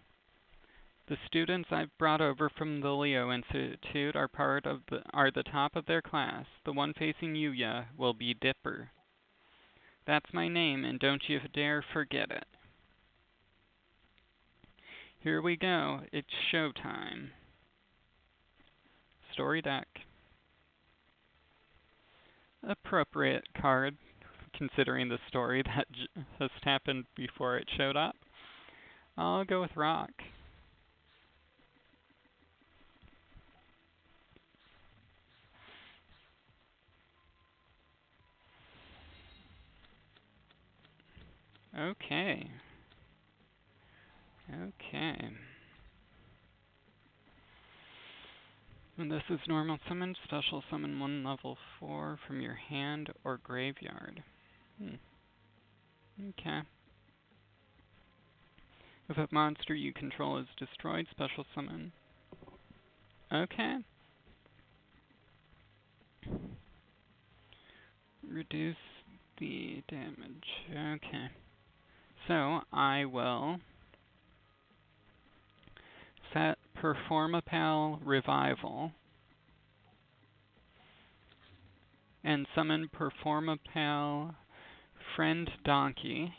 The students I've brought over from the Leo Institute are the top of their class. The one facing Yuya will be Dipper. That's my name, and don't you dare forget it. Here we go. It's showtime. Story deck. Appropriate card, considering the story that just happened before it showed up. I'll go with Rock. Okay. Okay. And this is normal summon, special summon 1 level 4 from your hand or graveyard. Okay. If a monster you control is destroyed, special summon. Okay. Reduce the damage. Okay. So I will set Performapal Revival and summon Performapal Friend Donkey.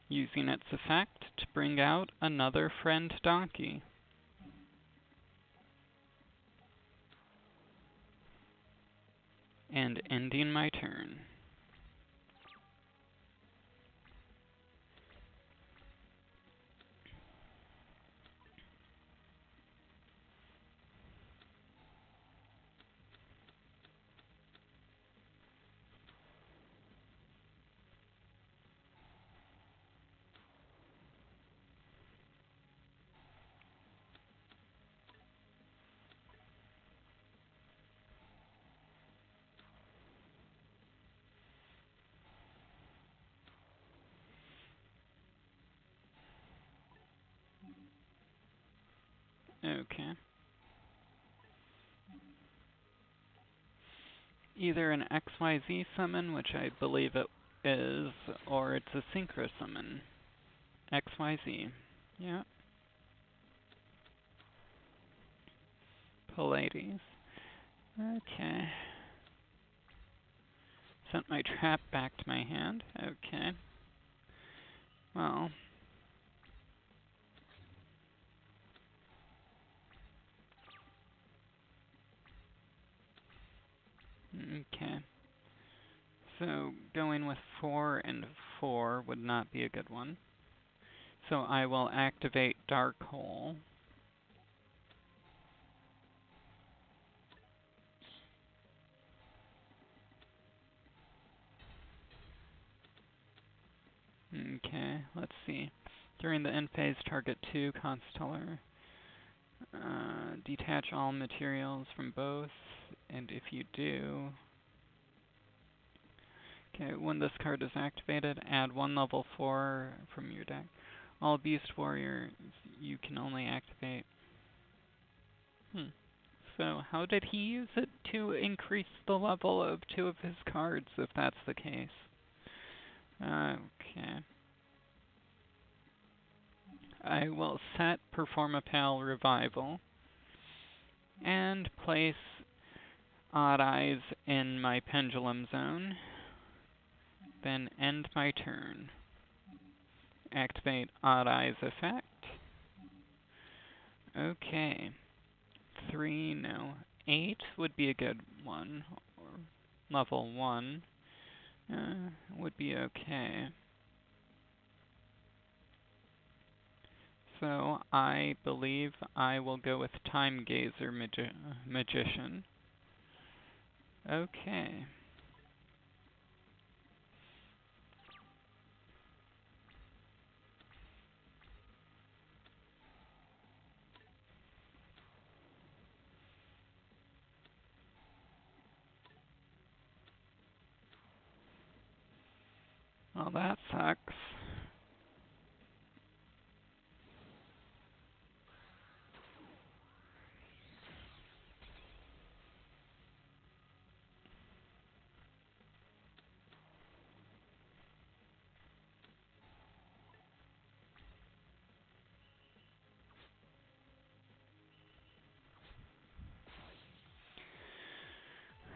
Using its effect to bring out another Friend Donkey. And ending my turn. Okay. Either an XYZ summon, which I believe it is, or it's a synchro summon. XYZ. Yeah. Pallades. Okay. Sent my trap back to my hand. Okay. Well. Okay. So going with 4 and 4 would not be a good one. So I will activate Dark Hole. Okay, let's see. During the end phase, target 2 Constellar. Detach all materials from both, and if you do... Okay, when this card is activated, add 1 level 4 from your deck. All Beast Warriors you can only activate. So how did he use it to increase the level of 2 of his cards, if that's the case? Okay. I will set Performapal Revival and place Odd Eyes in my Pendulum Zone. Then end my turn. Activate Odd Eyes effect. Okay. 3, no. 8 would be a good one. Or level 1 would be okay. So I believe I will go with Time Gazer Magician. Okay. Well, that sucks.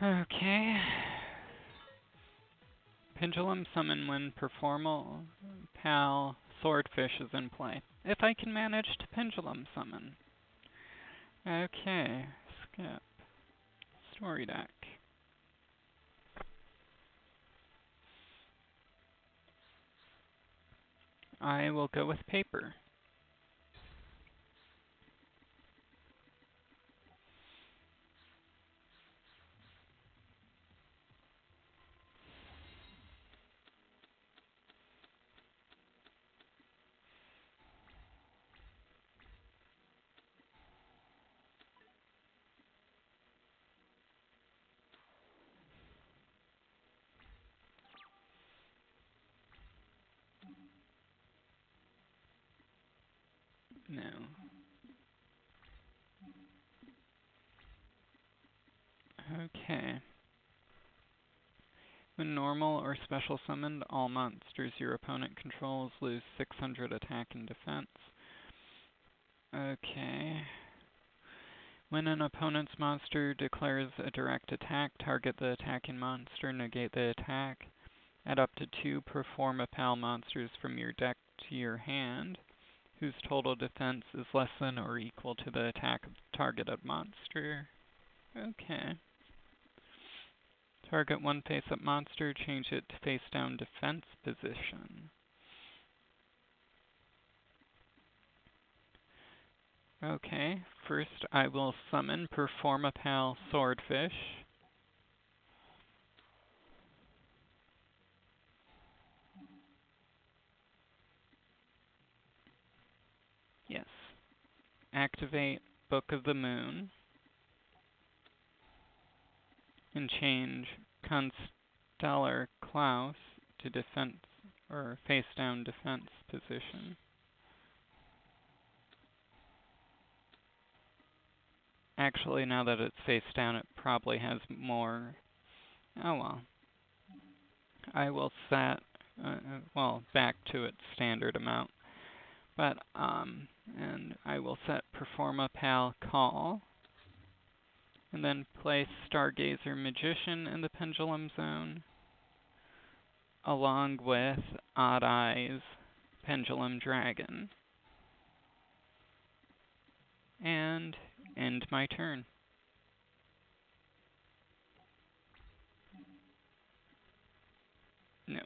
Okay. Pendulum Summon when Performal Pal Swordfish is in play. If I can manage to Pendulum Summon. Okay. Skip. Story deck. I will go with paper. No. Okay. When normal or special summoned, all monsters your opponent controls lose 600 attack and defense. Okay. When an opponent's monster declares a direct attack, target the attacking monster, negate the attack. Add up to 2 Performapal monsters from your deck to your hand, whose total defense is less than or equal to the attack of the targeted monster. Okay. Target 1 face-up monster, change it to face-down defense position. Okay, first I will summon Performapal Swordfish. Yes. Activate Book of the Moon. And change Constellar Klaus to defense or face down defense position. Actually, now that it's face down, it probably has more. Oh well. I will set, well, back to its standard amount. But, and I will set Performapal Call. And then place Stargazer Magician in the Pendulum Zone, along with Odd Eyes Pendulum Dragon. And end my turn. No.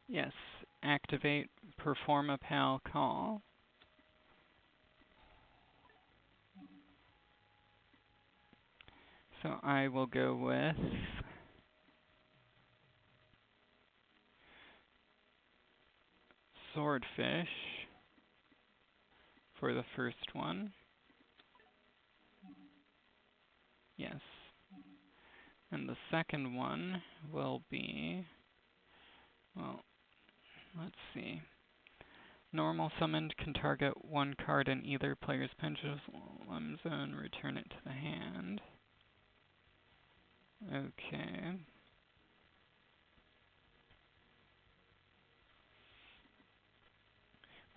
Yes, activate Perform a Pal Call. So I will go with Swordfish for the first one. Yes. And the second one will be, well, let's see. Normal summoned can target one card in either player's Pendulum Zone, return it to the hand. Okay.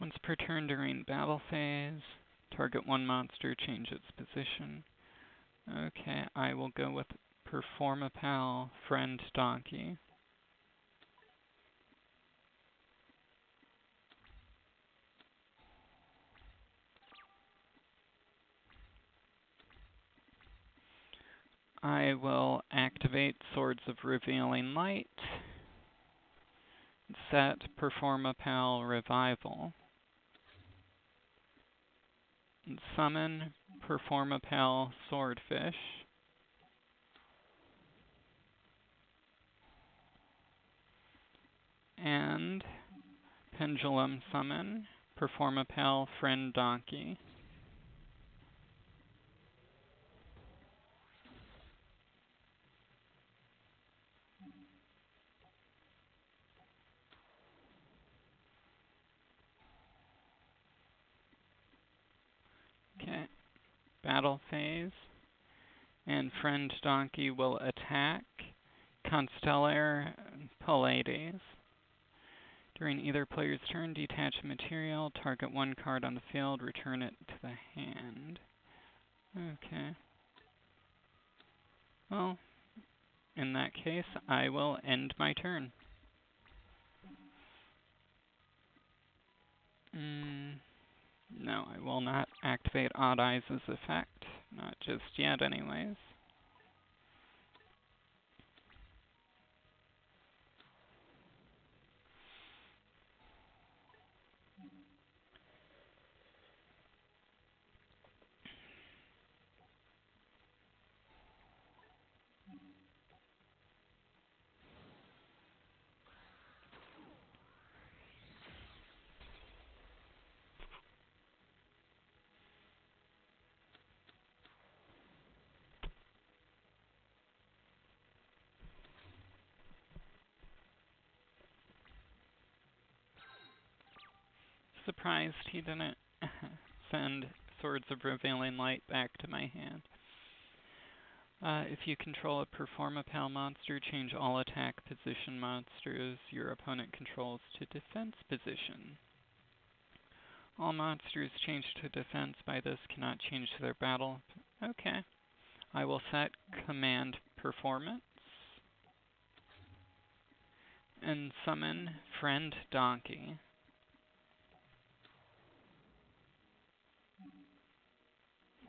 Once per turn during battle phase, target one monster, change its position. Okay, I will go with Perform a Pal, Friend Donkey. I will activate Swords of Revealing Light, set Perform a Pal Revival, and summon Perform a Pal Swordfish, and Pendulum Summon Perform a Pal Friend Donkey. Okay, battle phase, and Friend Donkey will attack Constellar Pallades. During either player's turn, detach a material, target one card on the field, return it to the hand. Okay. Well, in that case, I will end my turn. No, I will not activate Odd Eyes' effect. Not just yet, anyways. Surprised he didn't send Swords of Revealing Light back to my hand. If you control a Perform a Pal monster, change all attack position monsters your opponent controls to defense position. All monsters changed to defense by this cannot change their battle. Okay. I will set Command Performance and summon Friend Donkey.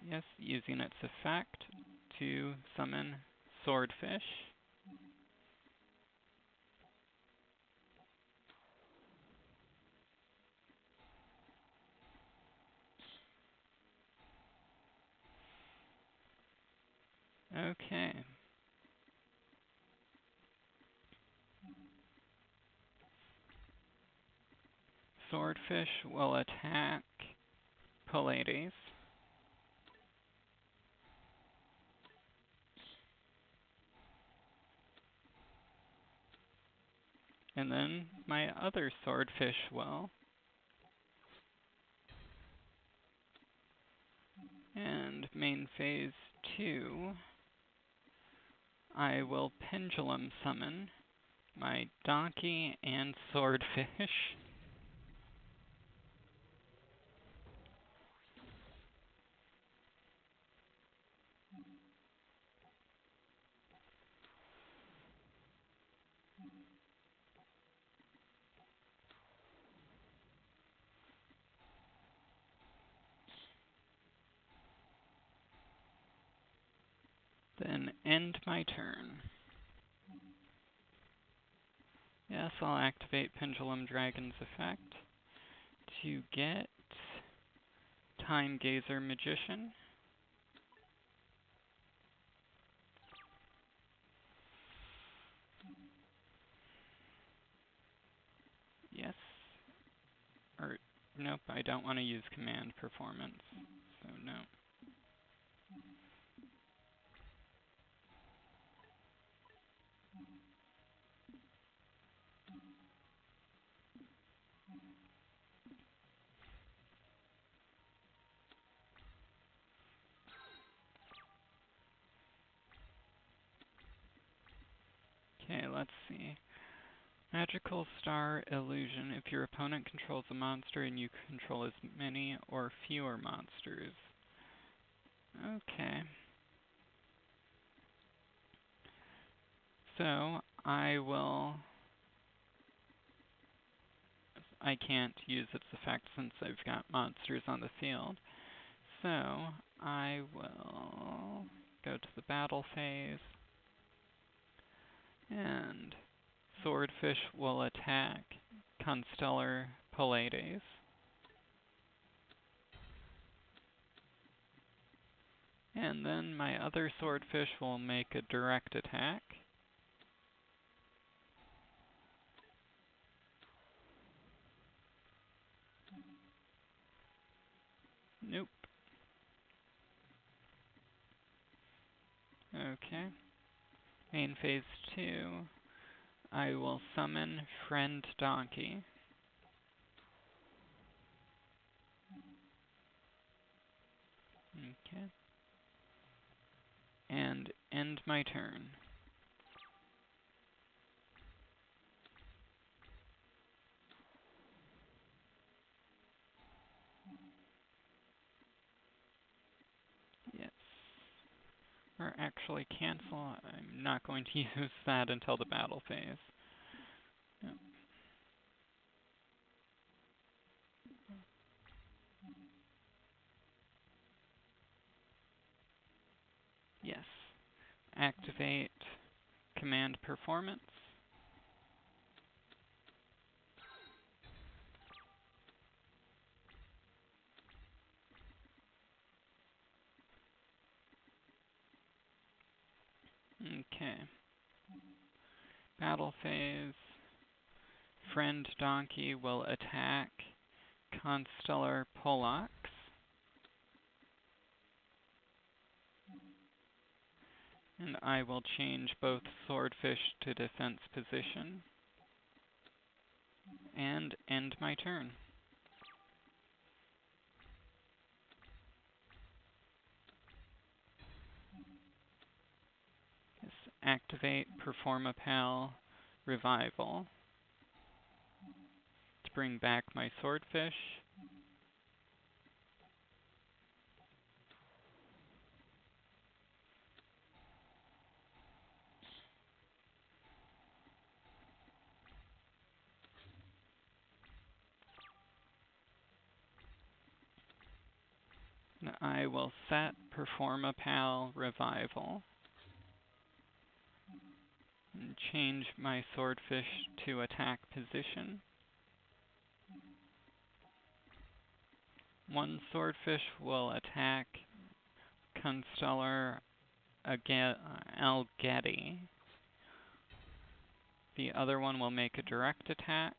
Yes, using its effect to summon Swordfish. Okay. swordfish will attack Pallades. And then my other swordfish will. And main phase 2, I will pendulum summon my donkey and swordfish. Then end my turn. Yes, I'll activate Pendulum Dragon's effect to get Time Gazer Magician. Yes. Or, nope, I don't want to use Command Performance, so no. Okay, let's see. Magical Star Illusion. If your opponent controls a monster and you control as many or fewer monsters. Okay. So, I can't use its effect since I've got monsters on the field. So, I will go to the battle phase. And Swordfish will attack Constellar Pallades. And then my other swordfish will make a direct attack. Nope. Okay. Main phase 2, I will summon Friend Donkey. Okay. And end my turn. Yes. Or actually cancel. I'm not going to use that until the battle phase. Yep. Yes. Activate Command Performance. Okay. Battle phase. Friend Donkey will attack Constellar Pollux. And I will change both swordfish to defense position. And end my turn. Yes, activate Performapal Revival to bring back my swordfish. And I will set Performapal Revival and change my swordfish to attack position. One swordfish will attack Constellar Algeti. The other one will make a direct attack.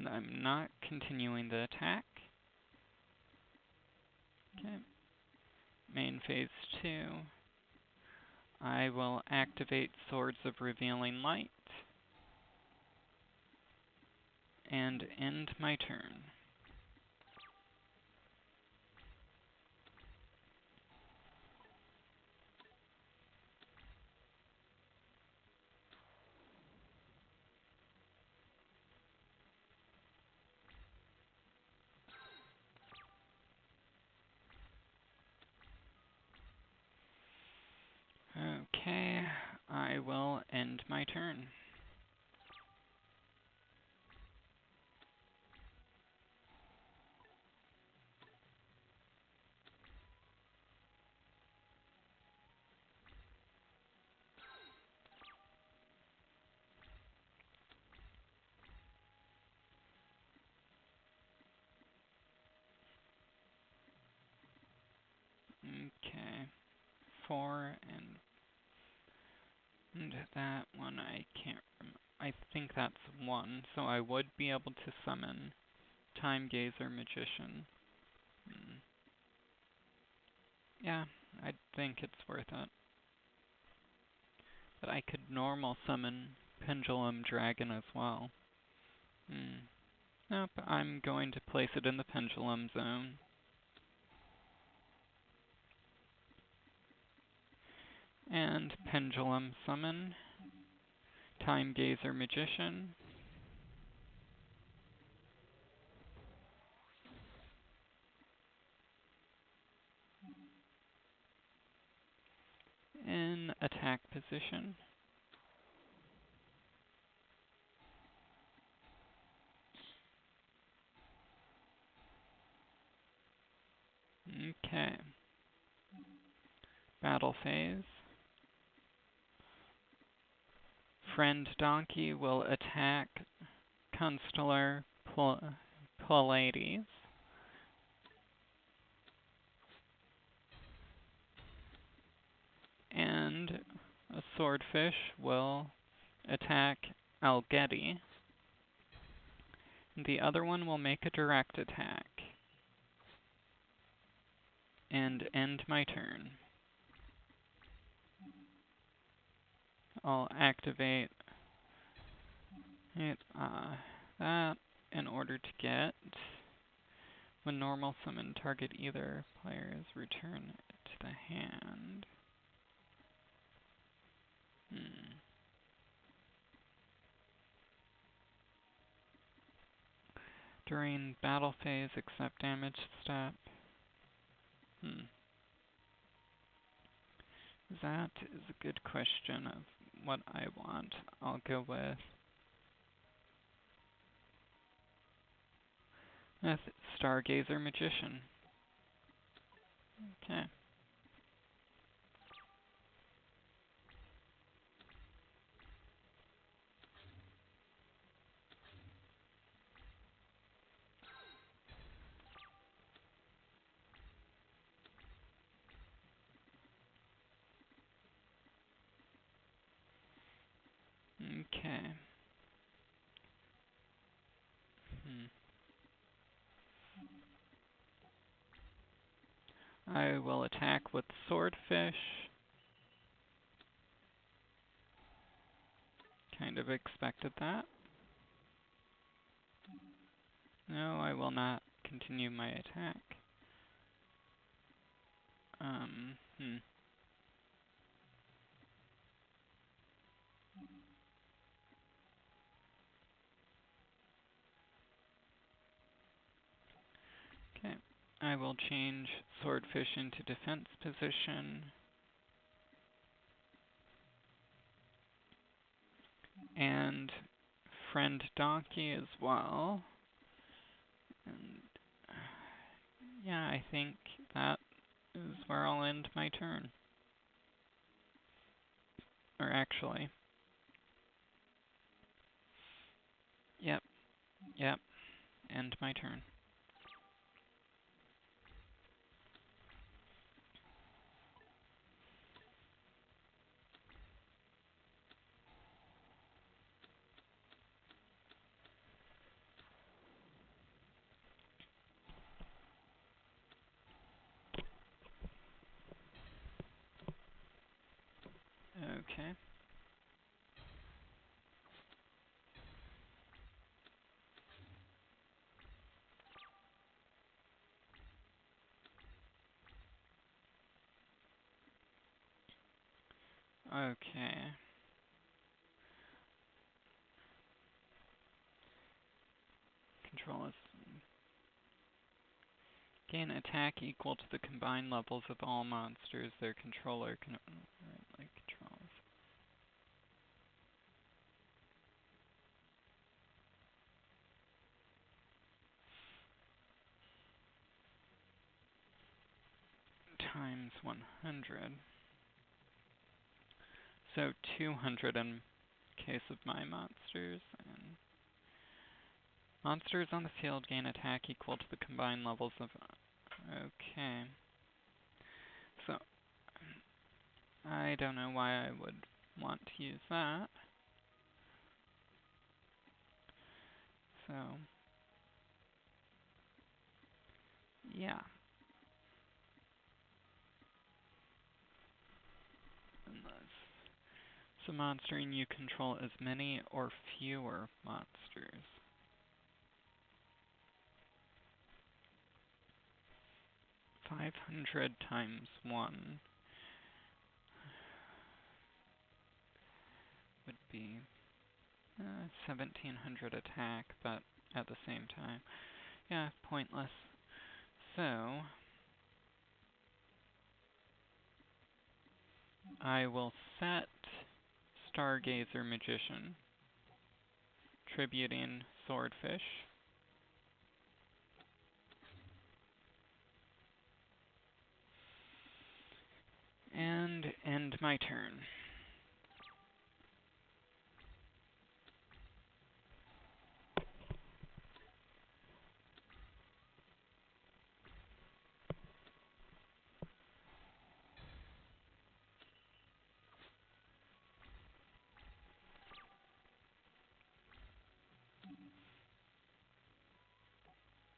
And I'm not continuing the attack. Okay. Main phase 2. I will activate Swords of Revealing Light and end my turn. Okay, I will end my turn. Okay, 4 and that one I can't remember. I think that's 1, so I would be able to summon Time Gazer Magician. Yeah, I think it's worth it. But I could normal summon Pendulum Dragon as well. Nope, I'm going to place it in the Pendulum Zone. And Pendulum Summon Time Gazer Magician. In attack position. Okay. Battle phase. Friend Donkey will attack Constellar Pallades. And a Swordfish will attack Algeti. The other one will make a direct attack. And end my turn. I'll activate that in order to get, when normal summon, target either player's return to the hand. During battle phase, accept damage step. That is a good question of what I want. I'll go with Stargazer Magician. Okay. Okay. I will attack with Swordfish. Kind of expected that. No, I will not continue my attack. Okay. I will change Swordfish into defense position. And Friend Donkey as well. And yeah, I think that is where I'll end my turn. Or actually, yep, end my turn. Okay. Control is gain attack equal to the combined levels of all monsters their controller currently controls. Times 100. So 200 in case of my monsters. And monsters on the field gain attack equal to the combined levels of... Okay. So, I don't know why I would want to use that. So, yeah. Unless so monstering you control as many or fewer monsters. 500 times 1 would be 1700 attack, but at the same time, yeah, pointless. So, I will set Stargazer Magician, tributing Swordfish, and end my turn.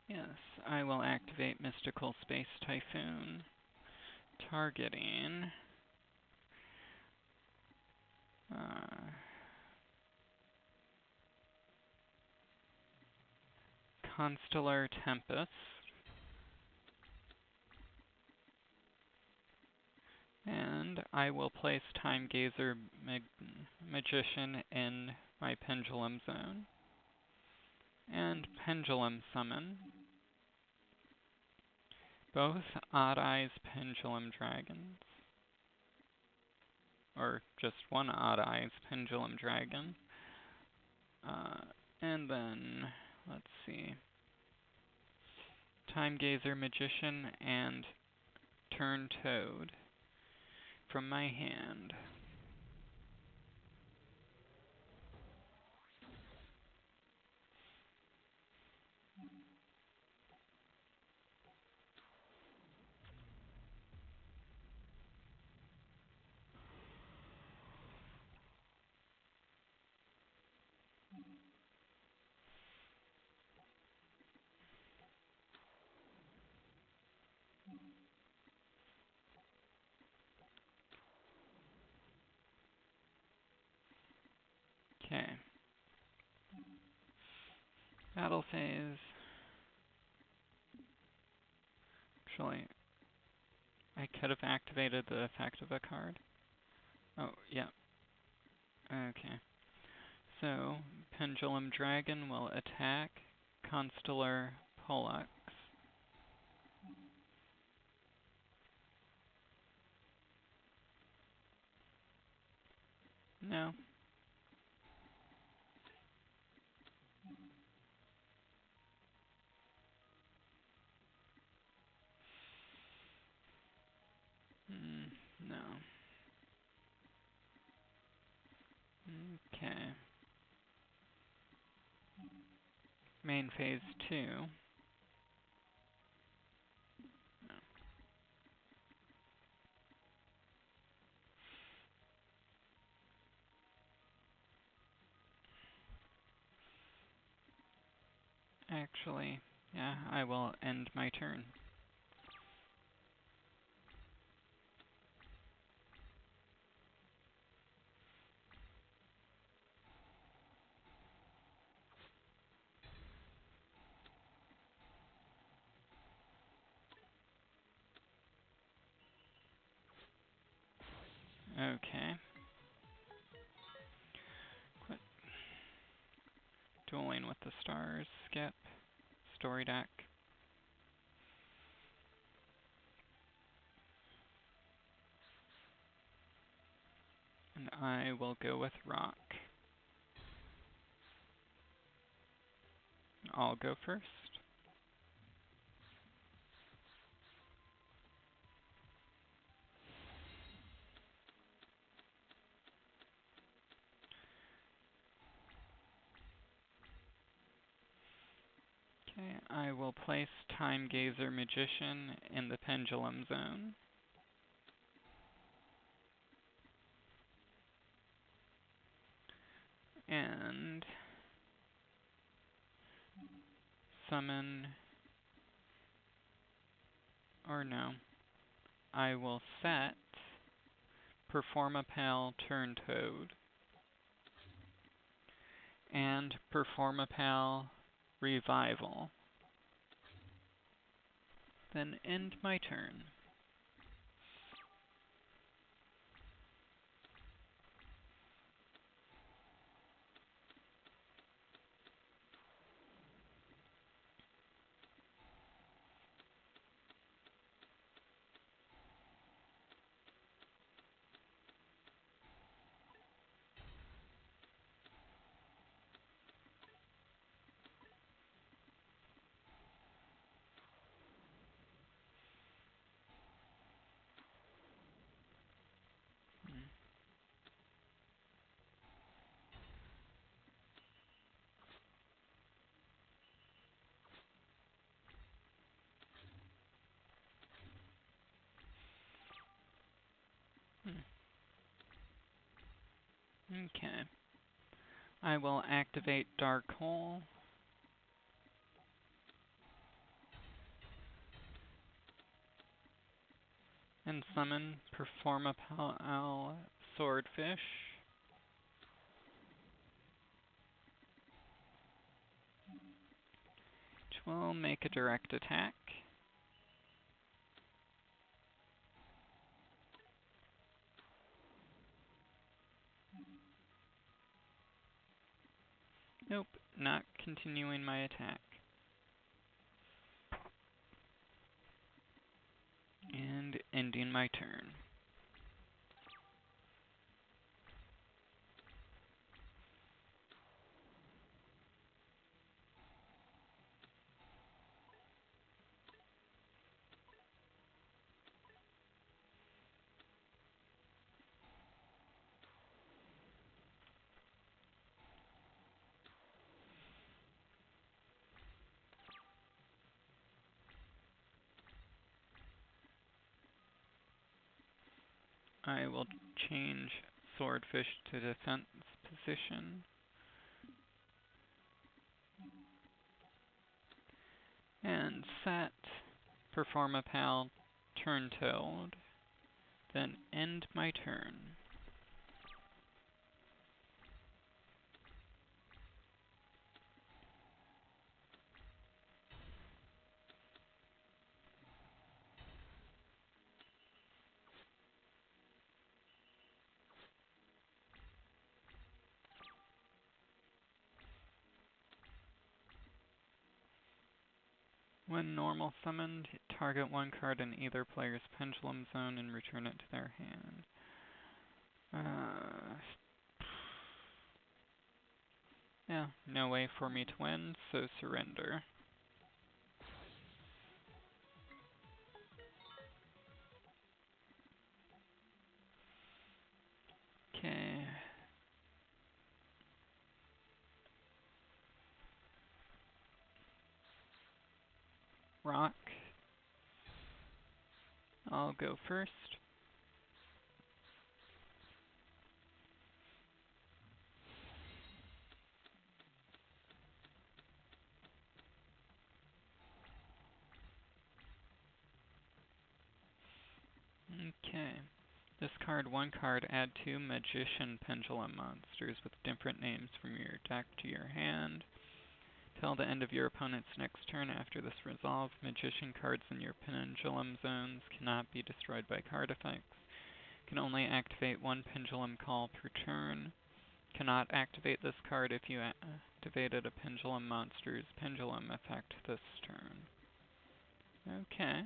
Yes, I will activate Mystical Space Typhoon, targeting Constellar Tempest, and I will place Time Gazer Magician in my Pendulum Zone, and Pendulum Summon both Odd Eyes Pendulum Dragons, or just one Odd Eyes Pendulum Dragon, and then, let's see, Time Gazer Magician and Turn Toad from my hand. Okay. Battle phase. Actually, I could have activated the effect of a card. Oh, yeah. Okay. So, Pendulum Dragon will attack Constellar Pollux. No. No. Okay. Main phase 2. No. Actually, yeah, I will end my turn. Okay. the stars, skip, story deck. And I will go with rock. I'll go first. Okay, I will place Time Gazer Magician in the Pendulum Zone. And summon, or no, I will set Performapal Turntoad and Performapal Revival. Then end my turn. Okay. I will activate Dark Hole. And summon Performapal Swordfish. Which will make a direct attack. Nope, not continuing my attack. And ending my turn. I will change Swordfish to defense position. And set Performapal Turntoad. Then end my turn. When normal summoned, target one card in either player's Pendulum Zone and return it to their hand. Yeah, no way for me to win, so surrender. Okay. Rock. I'll go first. Okay. Discard one card, add two Magician Pendulum monsters with different names from your deck to your hand. Till the end of your opponent's next turn. After this resolve, Magician cards in your Pendulum Zones cannot be destroyed by card effects. Can only activate one Pendulum Call per turn. Cannot activate this card if you activated a pendulum monster's pendulum effect this turn. Okay.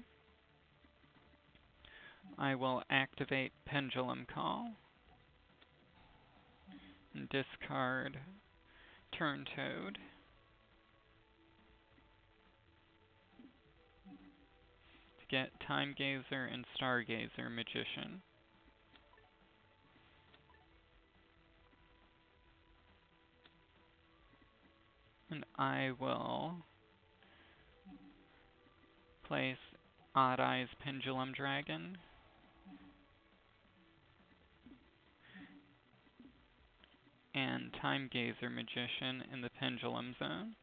I will activate Pendulum Call and discard Turn Toad to get Time Gazer and Stargazer Magician. And I will place Odd Eyes Pendulum Dragon and Time Gazer Magician in the Pendulum Zone.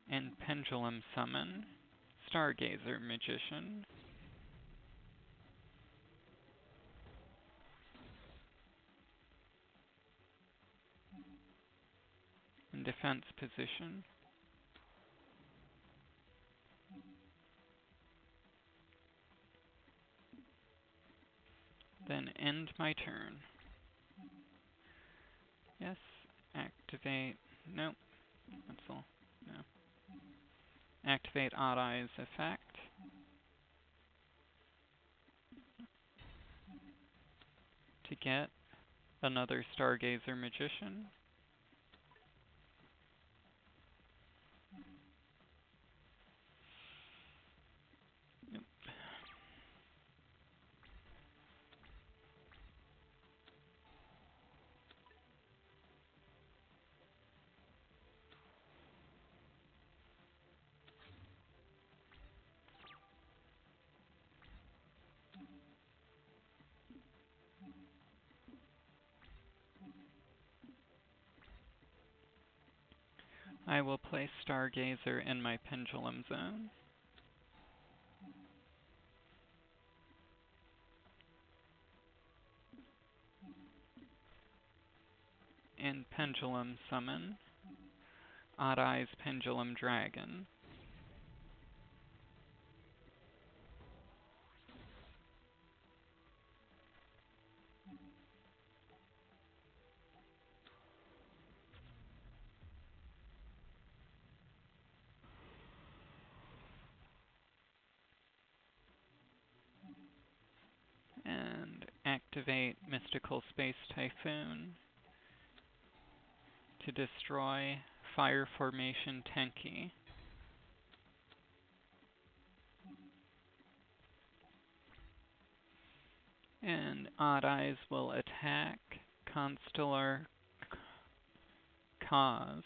And Pendulum Summon Stargazer Magician. In defense position. Then end my turn. Yes, activate, nope, cancel, no. Activate Odd Eyes effect. To get another Stargazer Magician. Yep. I will place Stargazer in my Pendulum Zone. And Pendulum Summon Odd Eyes Pendulum Dragon. And activate Mystical Space Typhoon to destroy Fire Formation Tenki. And Odd Eyes will attack Constellar Cause.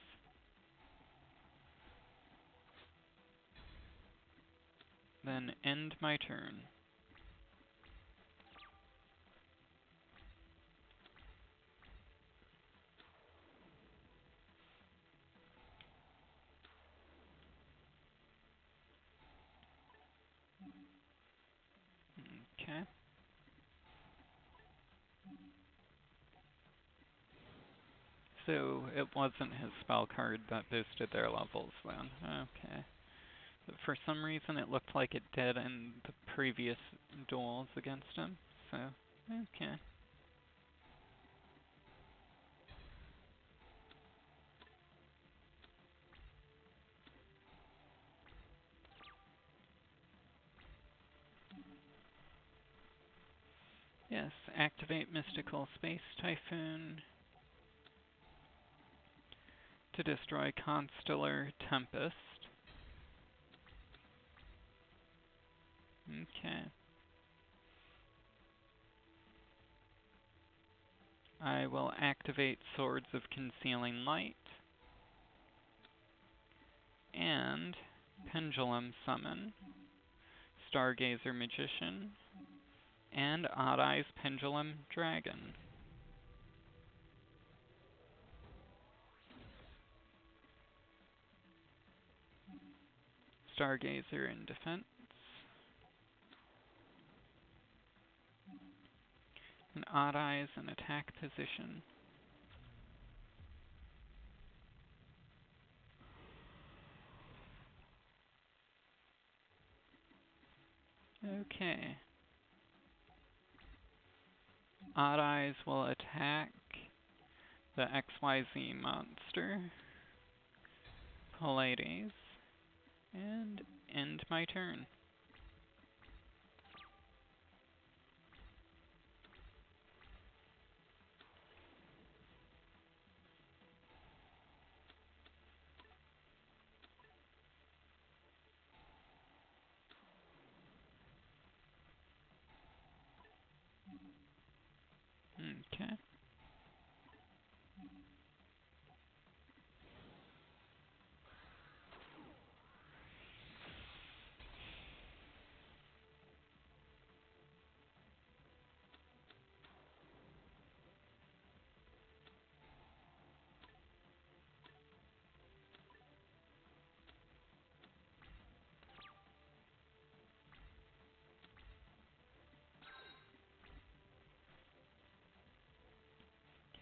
Then end my turn. Okay. So it wasn't his spell card that boosted their levels then. Okay. But for some reason it looked like it did in the previous duels against him. So, okay. Yes, activate Mystical Space Typhoon to destroy Constellar Tempest. Okay. I will activate Swords of Concealing Light and Pendulum Summon Stargazer Magician and Odd Eyes Pendulum Dragon. Stargazer in defense. And Odd Eyes in attack position. Okay. Odd Eyes will attack the XYZ monster, Pallades, and end my turn. Okay.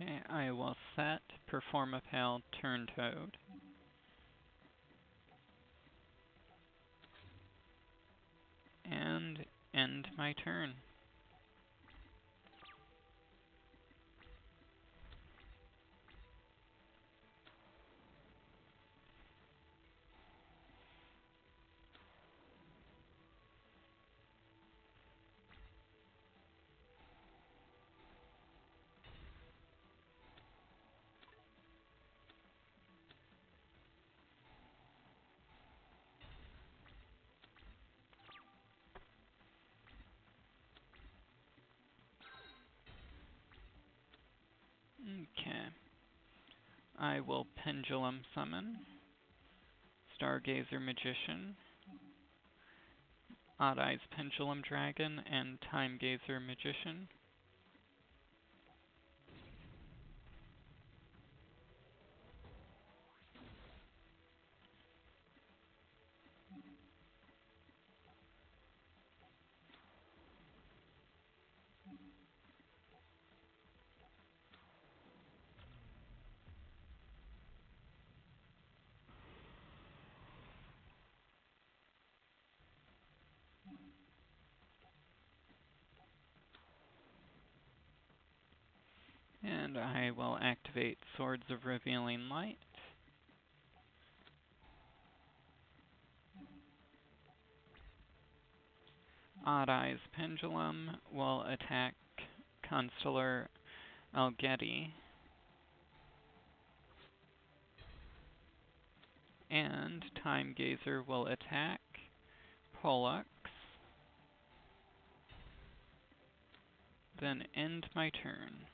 Okay, I will set, perform a pal, turn Toad, and end my turn. Okay. I will Pendulum Summon, Stargazer Magician, Odd Eyes Pendulum Dragon, and Time Gazer Magician. And I will activate Swords of Revealing Light. Odd Eyes Pendulum will attack Constellar Algeti. And Time Gazer will attack Pollux. Then end my turn.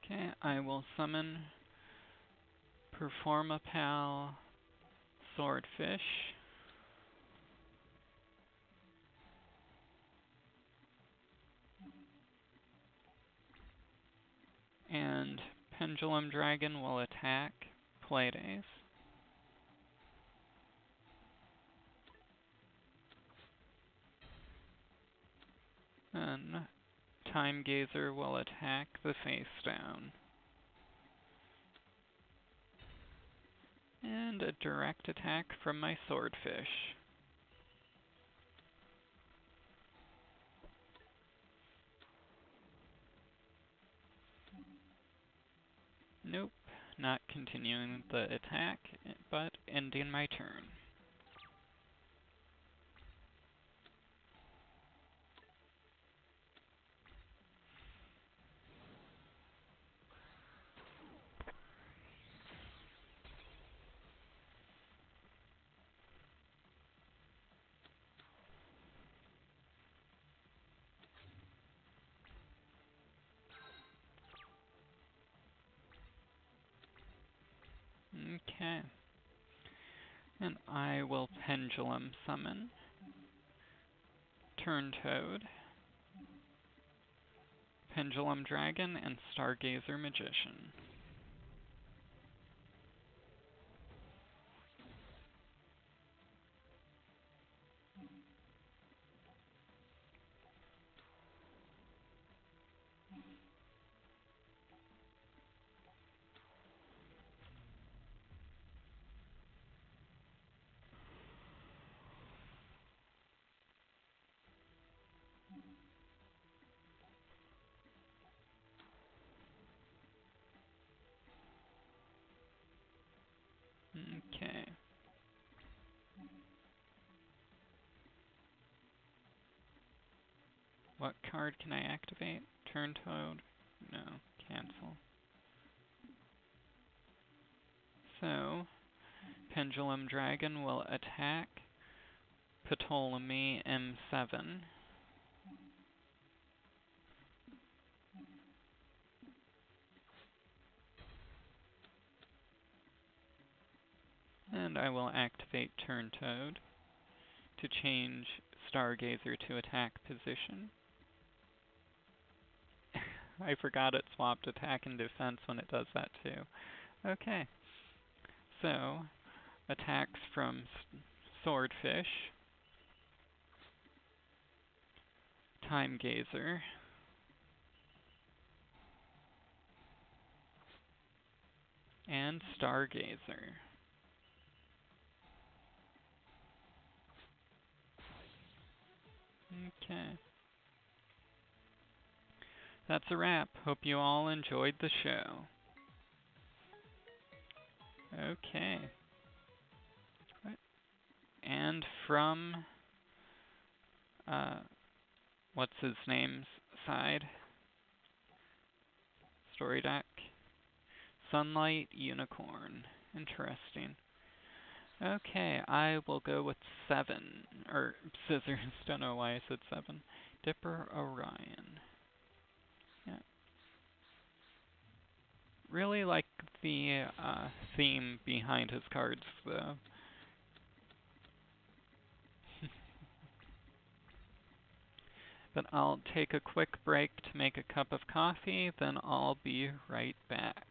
Okay, I will summon, perform a pal, Swordfish, and Pendulum Dragon will attack Pallades. Then Time Gazer will attack the face down. And a direct attack from my Swordfish. Nope, not continuing the attack, but ending my turn. Okay. And I will Pendulum Summon, turn Toad, Pendulum Dragon, and Stargazer Magician. What card can I activate? Turn Toad? No. Cancel. So, Pendulum Dragon will attack Ptolemy M7. And I will activate Turn Toad to change Stargazer to attack position. I forgot it swapped attack and defense when it does that too. Okay. So, attacks from Swordfish, Time Gazer, and Stargazer. Okay. That's a wrap. Hope you all enjoyed the show. Okay. And from, what's his name's side? Story deck. Sunlight Unicorn. Interesting. Okay, I will go with 7. Or scissors, don't know why I said 7. Dipper Orion. Yeah. Really like the theme behind his cards, though. But I'll take a quick break to make a cup of coffee, then I'll be right back.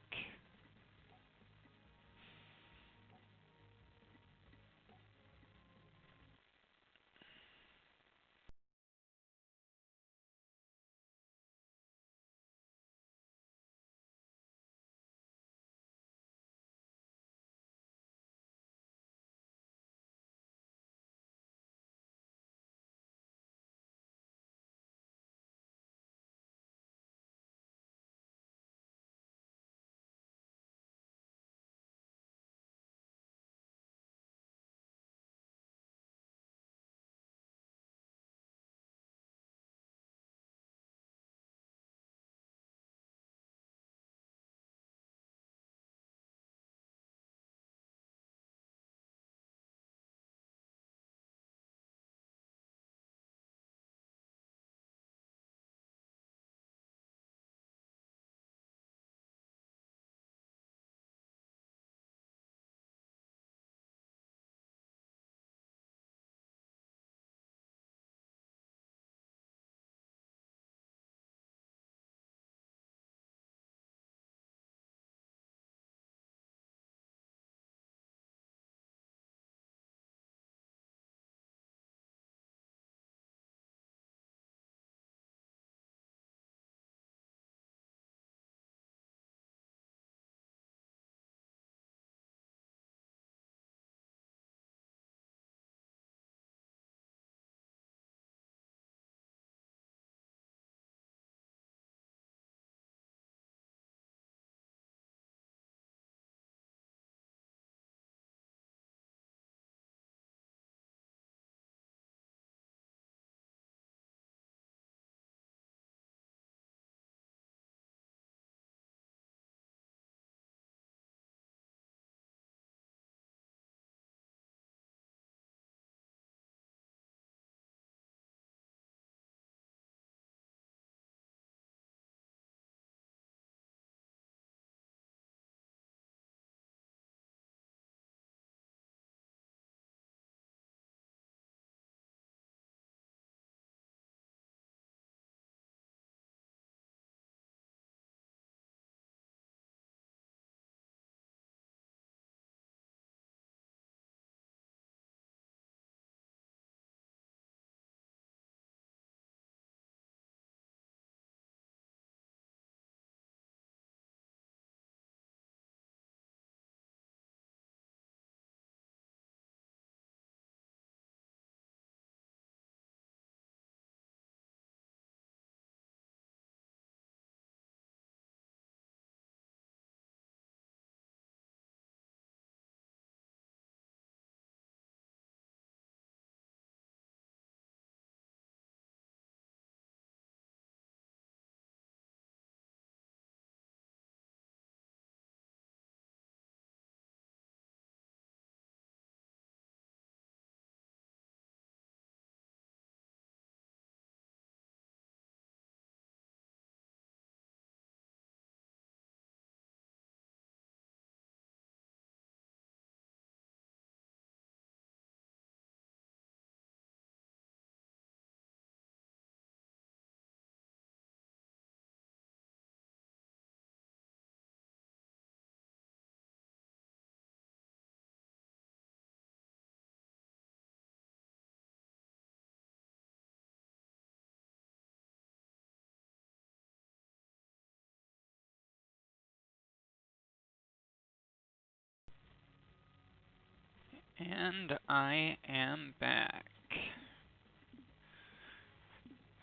And I am back.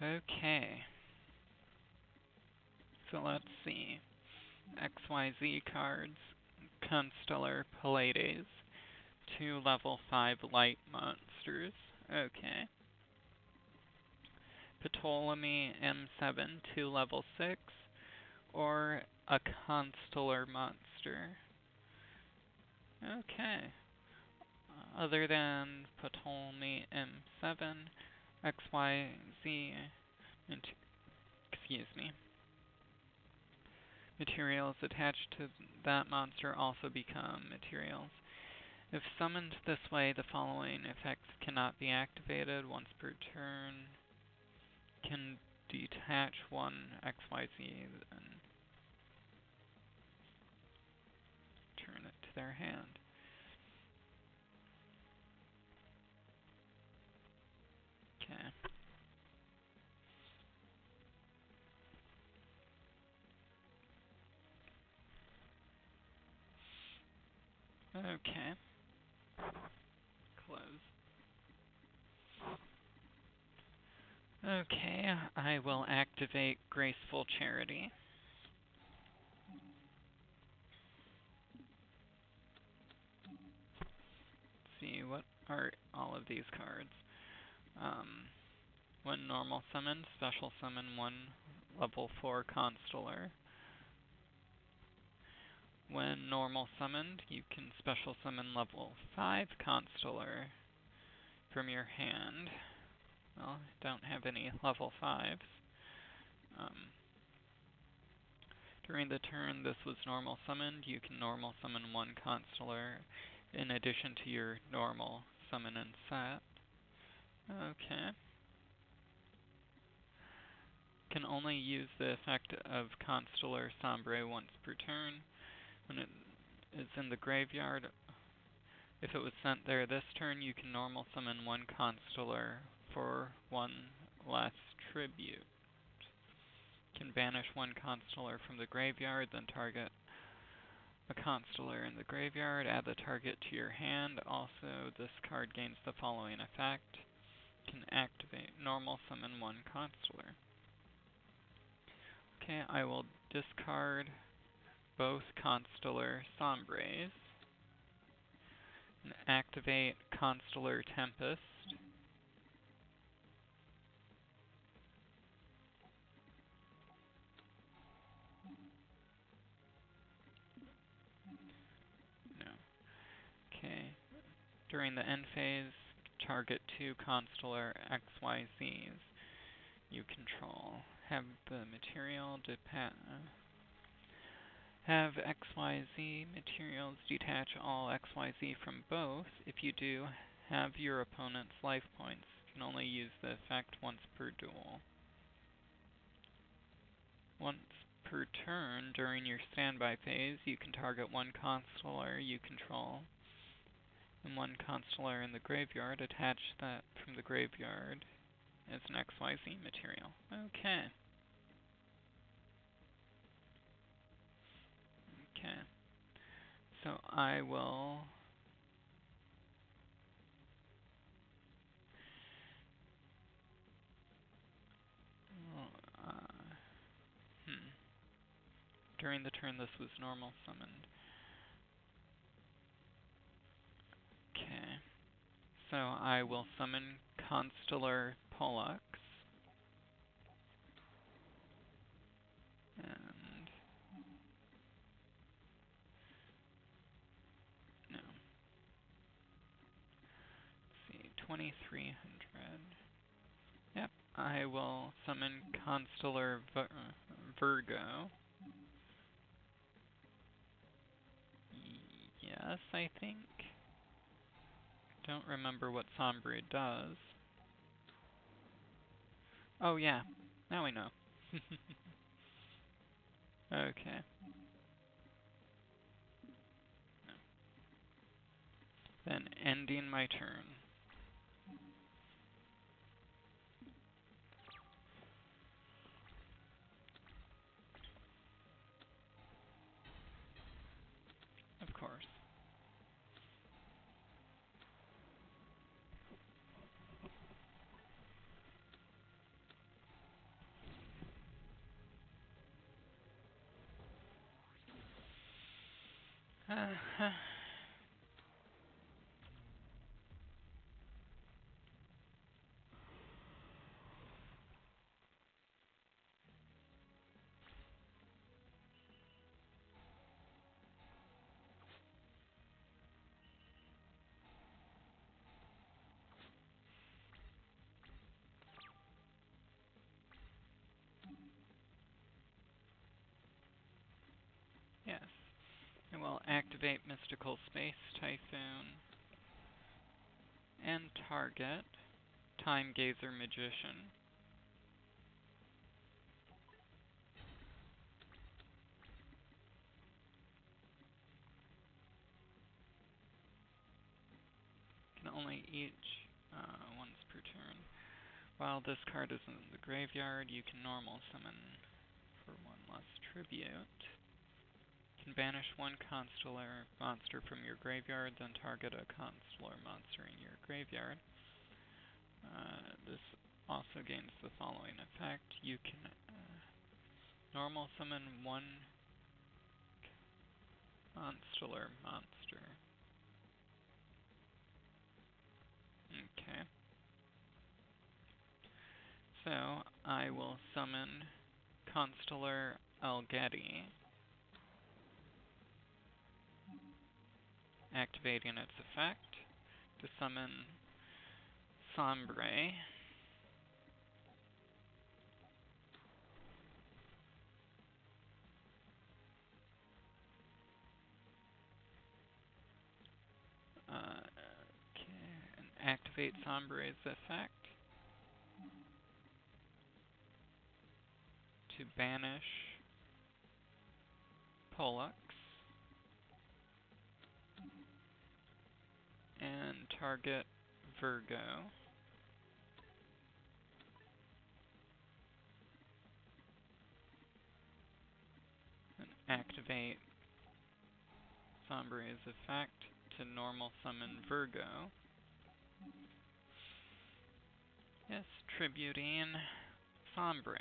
Okay. So let's see. XYZ cards, Constellar Pallades, 2 level 5 light monsters. Okay. Ptolemy M7, 2 level 6, or a Constellar monster. Okay. Other than Ptolemy M7, XYZ, excuse me, materials attached to that monster also become materials. If summoned this way, the following effects cannot be activated once per turn. Can detach one XYZ and turn it to their hand. Okay. Okay. Close. Okay, I will activate Graceful Charity. Let's see, what are all of these cards? When normal summoned, special summon 1 level 4 Constellar. When normal summoned, you can special summon level 5 Constellar from your hand. Well, I don't have any level 5s. During the turn this was normal summoned, you can normal summon 1 Constellar in addition to your normal summon and set. Okay. Can only use the effect of Constellar Sombre once per turn. When it is in the graveyard, if it was sent there this turn, you can normal summon 1 Constellar for 1 less tribute. Can banish 1 Constellar from the graveyard, then target a Constellar in the graveyard, add the target to your hand. Also, this card gains the following effect. Can activate normal summon 1 Constellar. Okay, I will discard both Constellar Sombres and activate Constellar Tempest. No. Okay. During the end phase, target 2 Constellar XYZs you control. Have the material have XYZ materials detach all XYZ from both. If you do, have your opponent's life points. You can only use the effect once per duel. Once per turn during your standby phase, you can target 1 Constellar you control and 1 Constellar in the graveyard. Attach that from the graveyard as an XYZ material. Okay. Okay. So I will uh, during the turn this was normal summoned. Okay. So I will summon Constellar Pollux. And no. Let's see, 2300. Yep, I will summon Constellar Virgo. Yes, I think. Don't remember what Sombre does. Oh yeah, now we know. Okay. Then ending my turn. Of course. Yes. I will activate Mystical Space Typhoon and target Time Gazer Magician. Can only each once per turn. While this card is in the graveyard, you can normal summon for one less tribute. You can banish one Constellar monster from your graveyard, then target a Constellar monster in your graveyard. This also gains the following effect. You can normal summon one Constellar monster. Okay. So, I will summon Constellar Algeti, activating its effect to summon Sombre. Okay, and activate Sombre's effect to banish Pollux and target Virgo. And activate Sombre's effect to normal summon Virgo. Yes, tributing Sombre.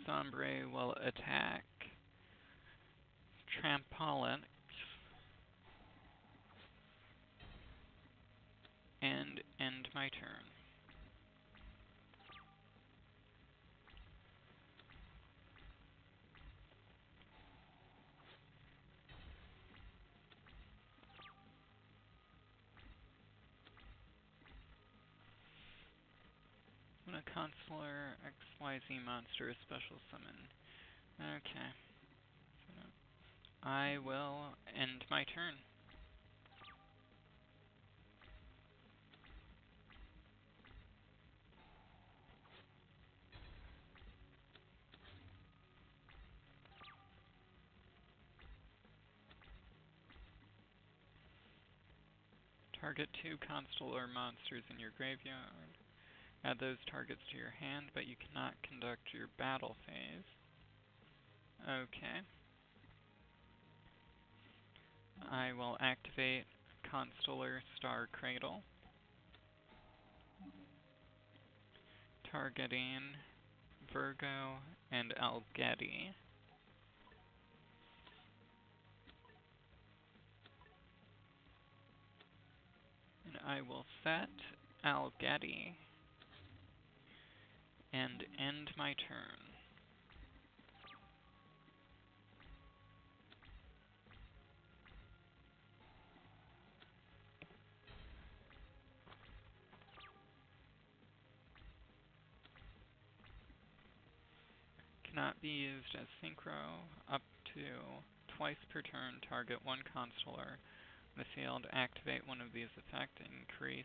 Sombre will attack Trampolin and end my turn. When a Consular XYZ monster is special summon. Okay. So I will end my turn. Target 2 Constellar monsters in your graveyard. Add those targets to your hand, but you cannot conduct your battle phase. Okay. I will activate Constellar Star Cradle, targeting Virgo and Algeti. And I will set Algeti and end my turn. Cannot be used as synchro. Up to twice per turn, target one Constellar. In the field, activate one of these effects, increase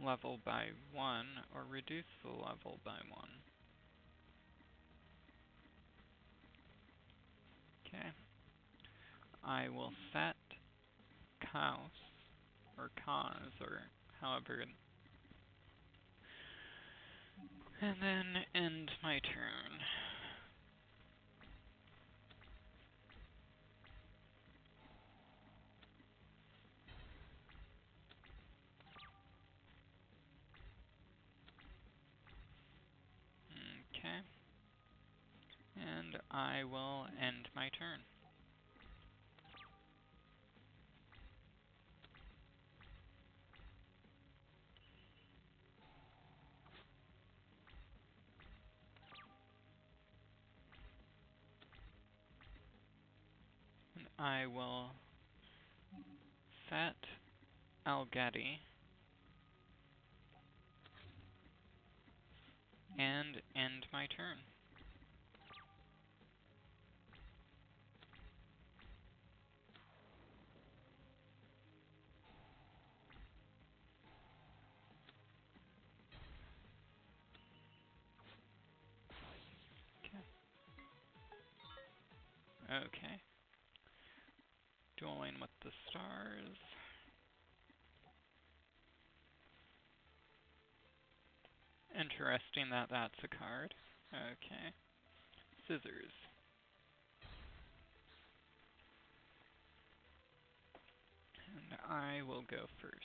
level by 1 or reduce the level by 1. Okay. I will set Chaos, or Cause, or however, and then end my turn. I will end my turn. And I will set Algeti and end my turn. Okay. Dueling with the stars. Interesting that that's a card. Okay. Scissors. And I will go first.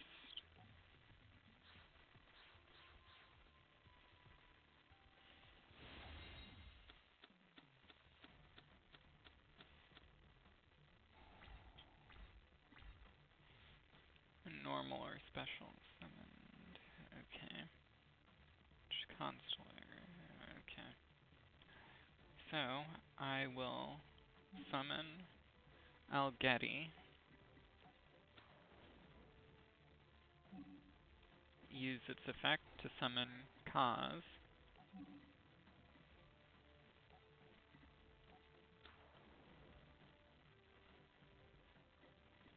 Normal or special summoned. Okay. Constellar. Okay. So, I will summon Algeti, use its effect to summon Kaz,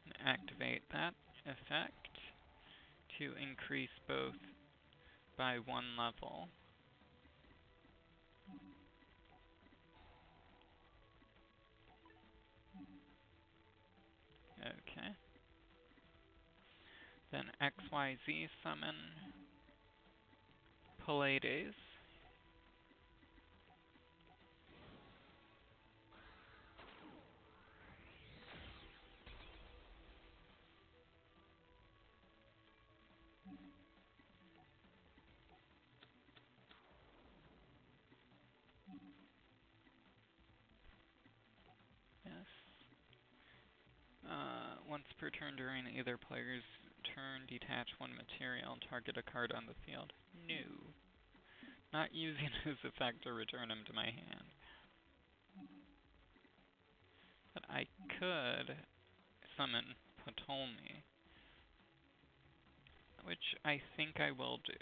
and activate that effect to increase both by 1 level. Okay. Then XYZ summon Pallades. Yes. Once per turn during either player's turn, detach 1 material, target a card on the field. No. Not using his effect to return him to my hand. But I could summon Ptolemy, which I think I will do.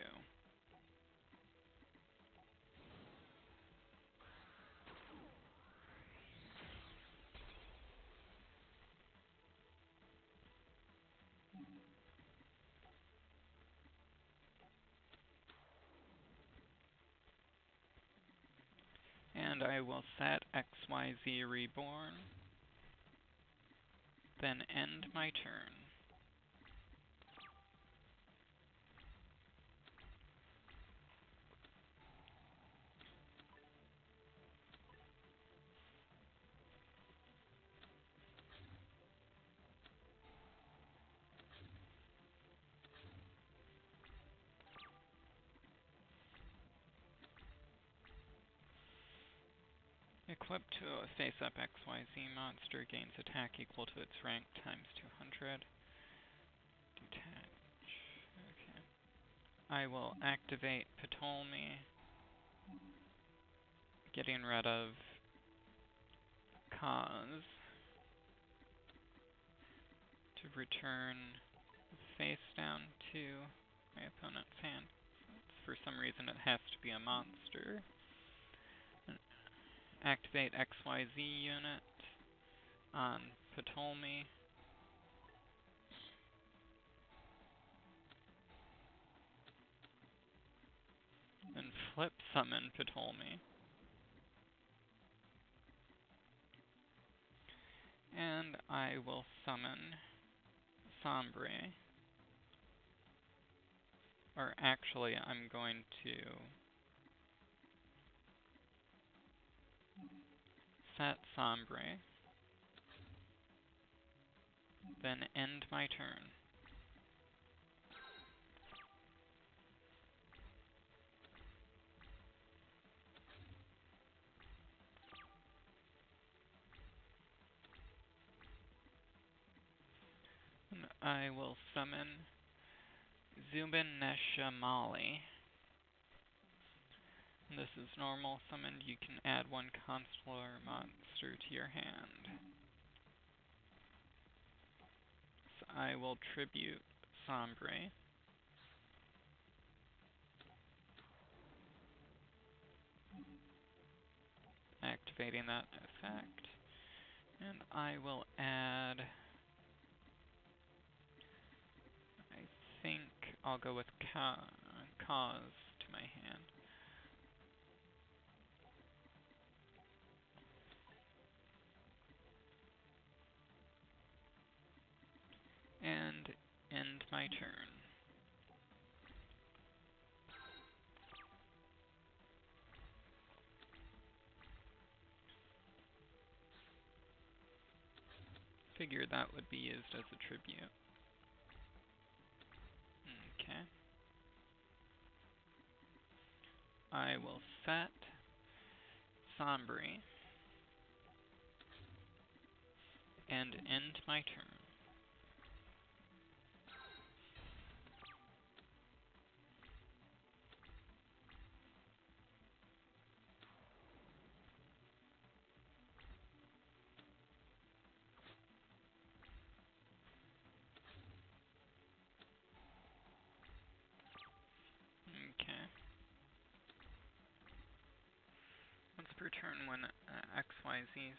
And I will set XYZ Reborn, then end my turn. Equipped to a face-up XYZ monster, gains attack equal to its rank times 200. Detach. Okay. I will activate Ptolemy, getting rid of Kaz, to return face down to my opponent's hand. For some reason it has to be a monster. Activate XYZ unit on Ptolemy. Then flip summon Ptolemy. And I will summon Sombre. Or actually, I'm going to set Sombre, then end my turn. I will summon Zubin Neshamali. This is normal summoned. You can add one constellar monster to your hand. So I will tribute Sombre. Activating that effect. And I will add, I think I'll go with Cause to my hand. And end my turn. Figured that would be used as a tribute. Okay. I will set Sombre and end my turn. Okay. Once per turn, when XYZ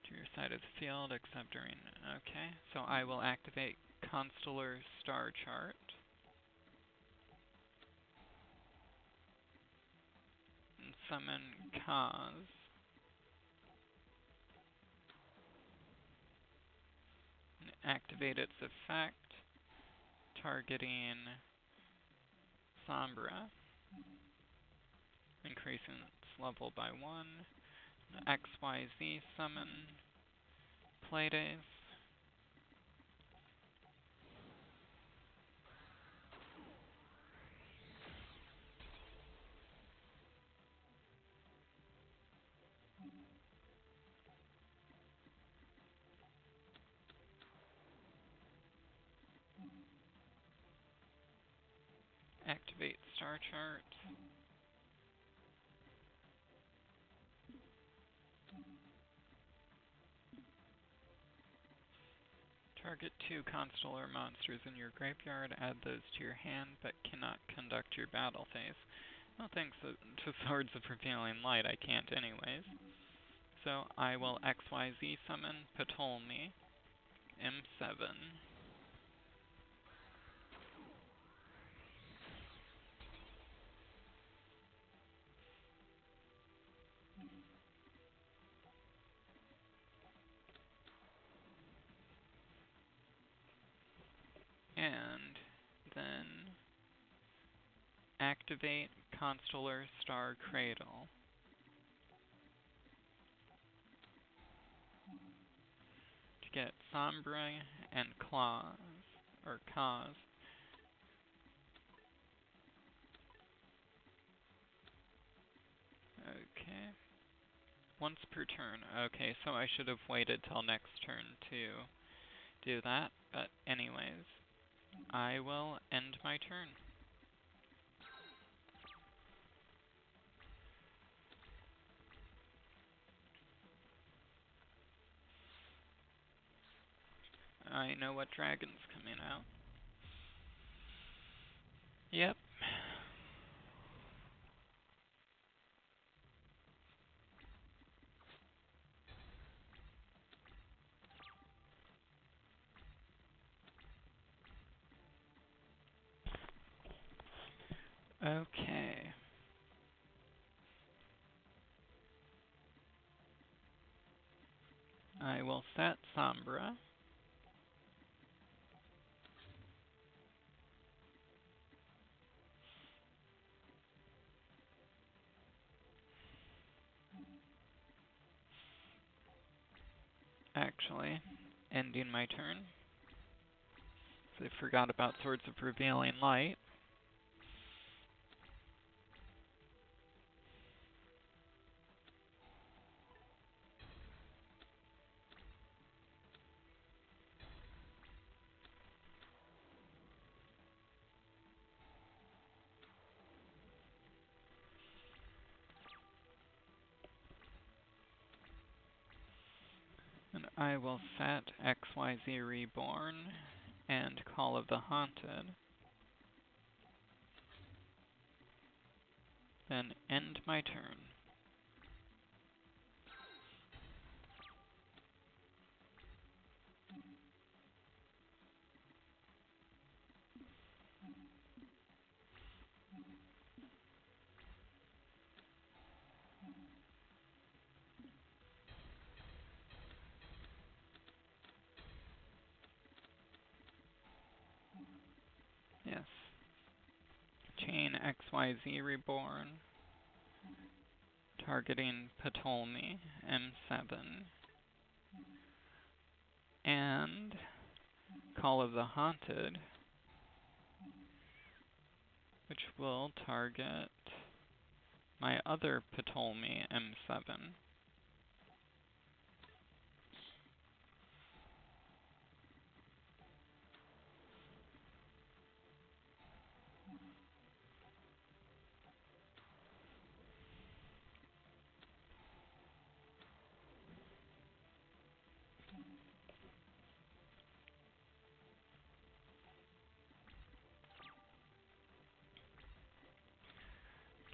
to your side of the field, except during. Okay, so I will activate Constellar Star Chart. And summon Kaz. And activate its effect, targeting Sombra, increasing its level by 1. XYZ summon Playdays. Activate Star Chart. Target 2 constellar monsters in your graveyard, add those to your hand, but cannot conduct your battle phase. Well, thanks to Swords of Prevailing Light, I can't anyways. So I will XYZ summon Ptolemy, M7. And then activate Constellar Star Cradle. To get Sombre and Claws, or Cause. Okay. Once per turn. Okay, so I should have waited till next turn to do that, but anyways, I will end my turn. I know what dragon's coming out. Yep. Okay. I will set Sombra. Actually, ending my turn. So I forgot about Swords of Prevailing Light. I will set XYZ Reborn and Call of the Haunted. Then end my turn. Yes. Chain XYZ Reborn. Targeting Ptolemy, M7. And Call of the Haunted, which will target my other Ptolemy, M7.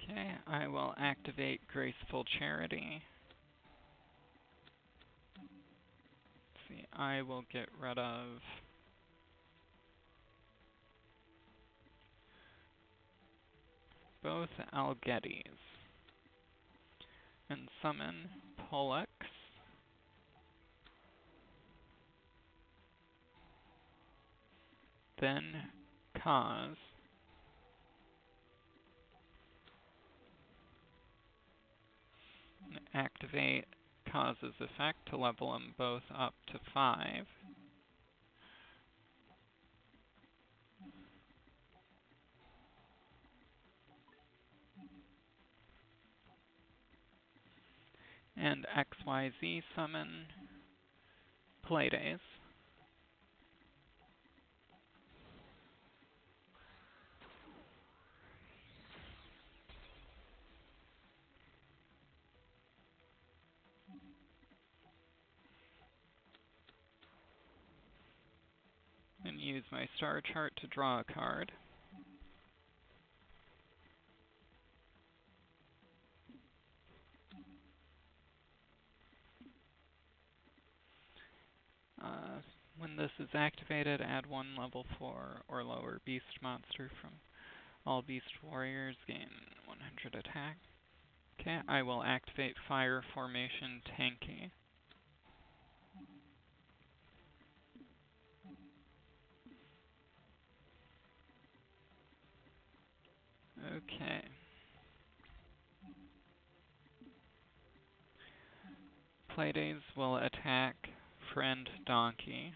Okay, I will activate Graceful Charity. Let's see, I will get rid of both Algettis and summon Pollux. Then Kaz. Activate Kaz's effect to level them both up to 5. And XYZ summon Playdays. And use my star chart to draw a card. When this is activated, add 1 level 4 or lower beast monster from all beast warriors, gain 100 attack. Okay, I will activate Fire Formation Tanky. Okay. Playdays will attack Friend Donkey.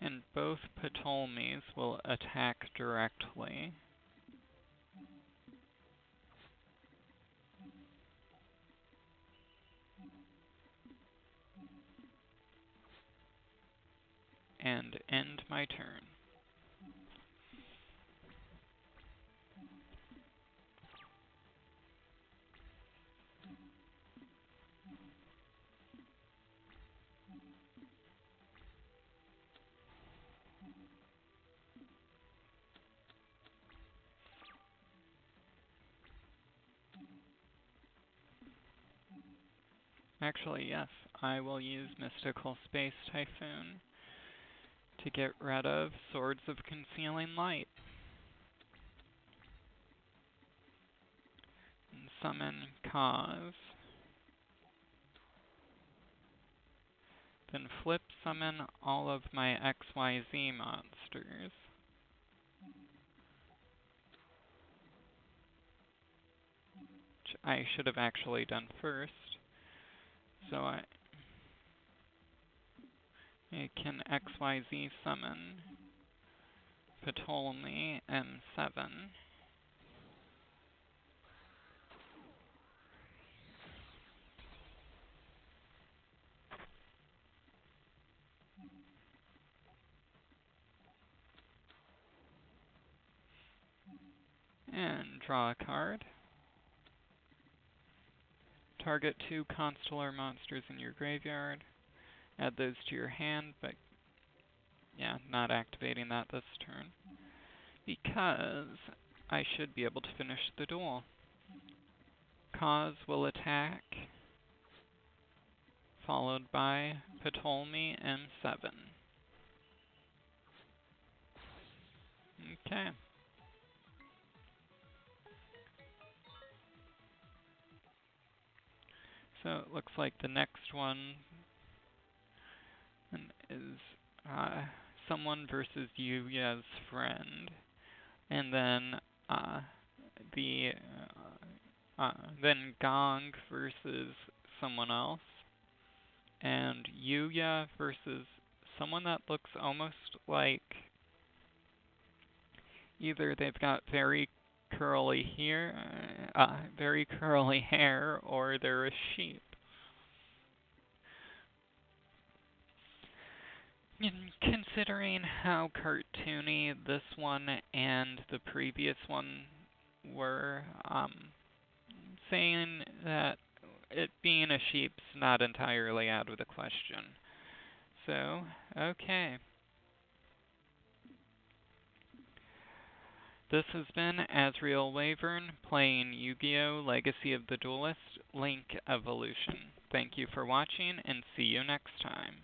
And both Ptolemies will attack directly. And end my turn. Actually, yes, I will use Mystical Space Typhoon to get rid of Swords of Concealing Light. And summon Kaz. Then flip summon all of my XYZ monsters. Which I should have actually done first. So I can XYZ summon Ptolemy M7. And draw a card. Target 2 constellar monsters in your graveyard. Add those to your hand, but yeah, not activating that this turn. Because I should be able to finish the duel. Cause will attack, followed by Ptolemy M7. Okay. So it looks like the next one is someone versus Yuya's friend, and then the then Gong versus someone else, and Yuya versus someone that looks almost like either they've got very very curly hair, or they're a sheep. Considering how cartoony this one and the previous one were, saying that it being a sheep's not entirely out of the question. So, okay. This has been Asriel Wavern playing Yu-Gi-Oh! Legacy of the Duelist Link Evolution. Thank you for watching, and see you next time.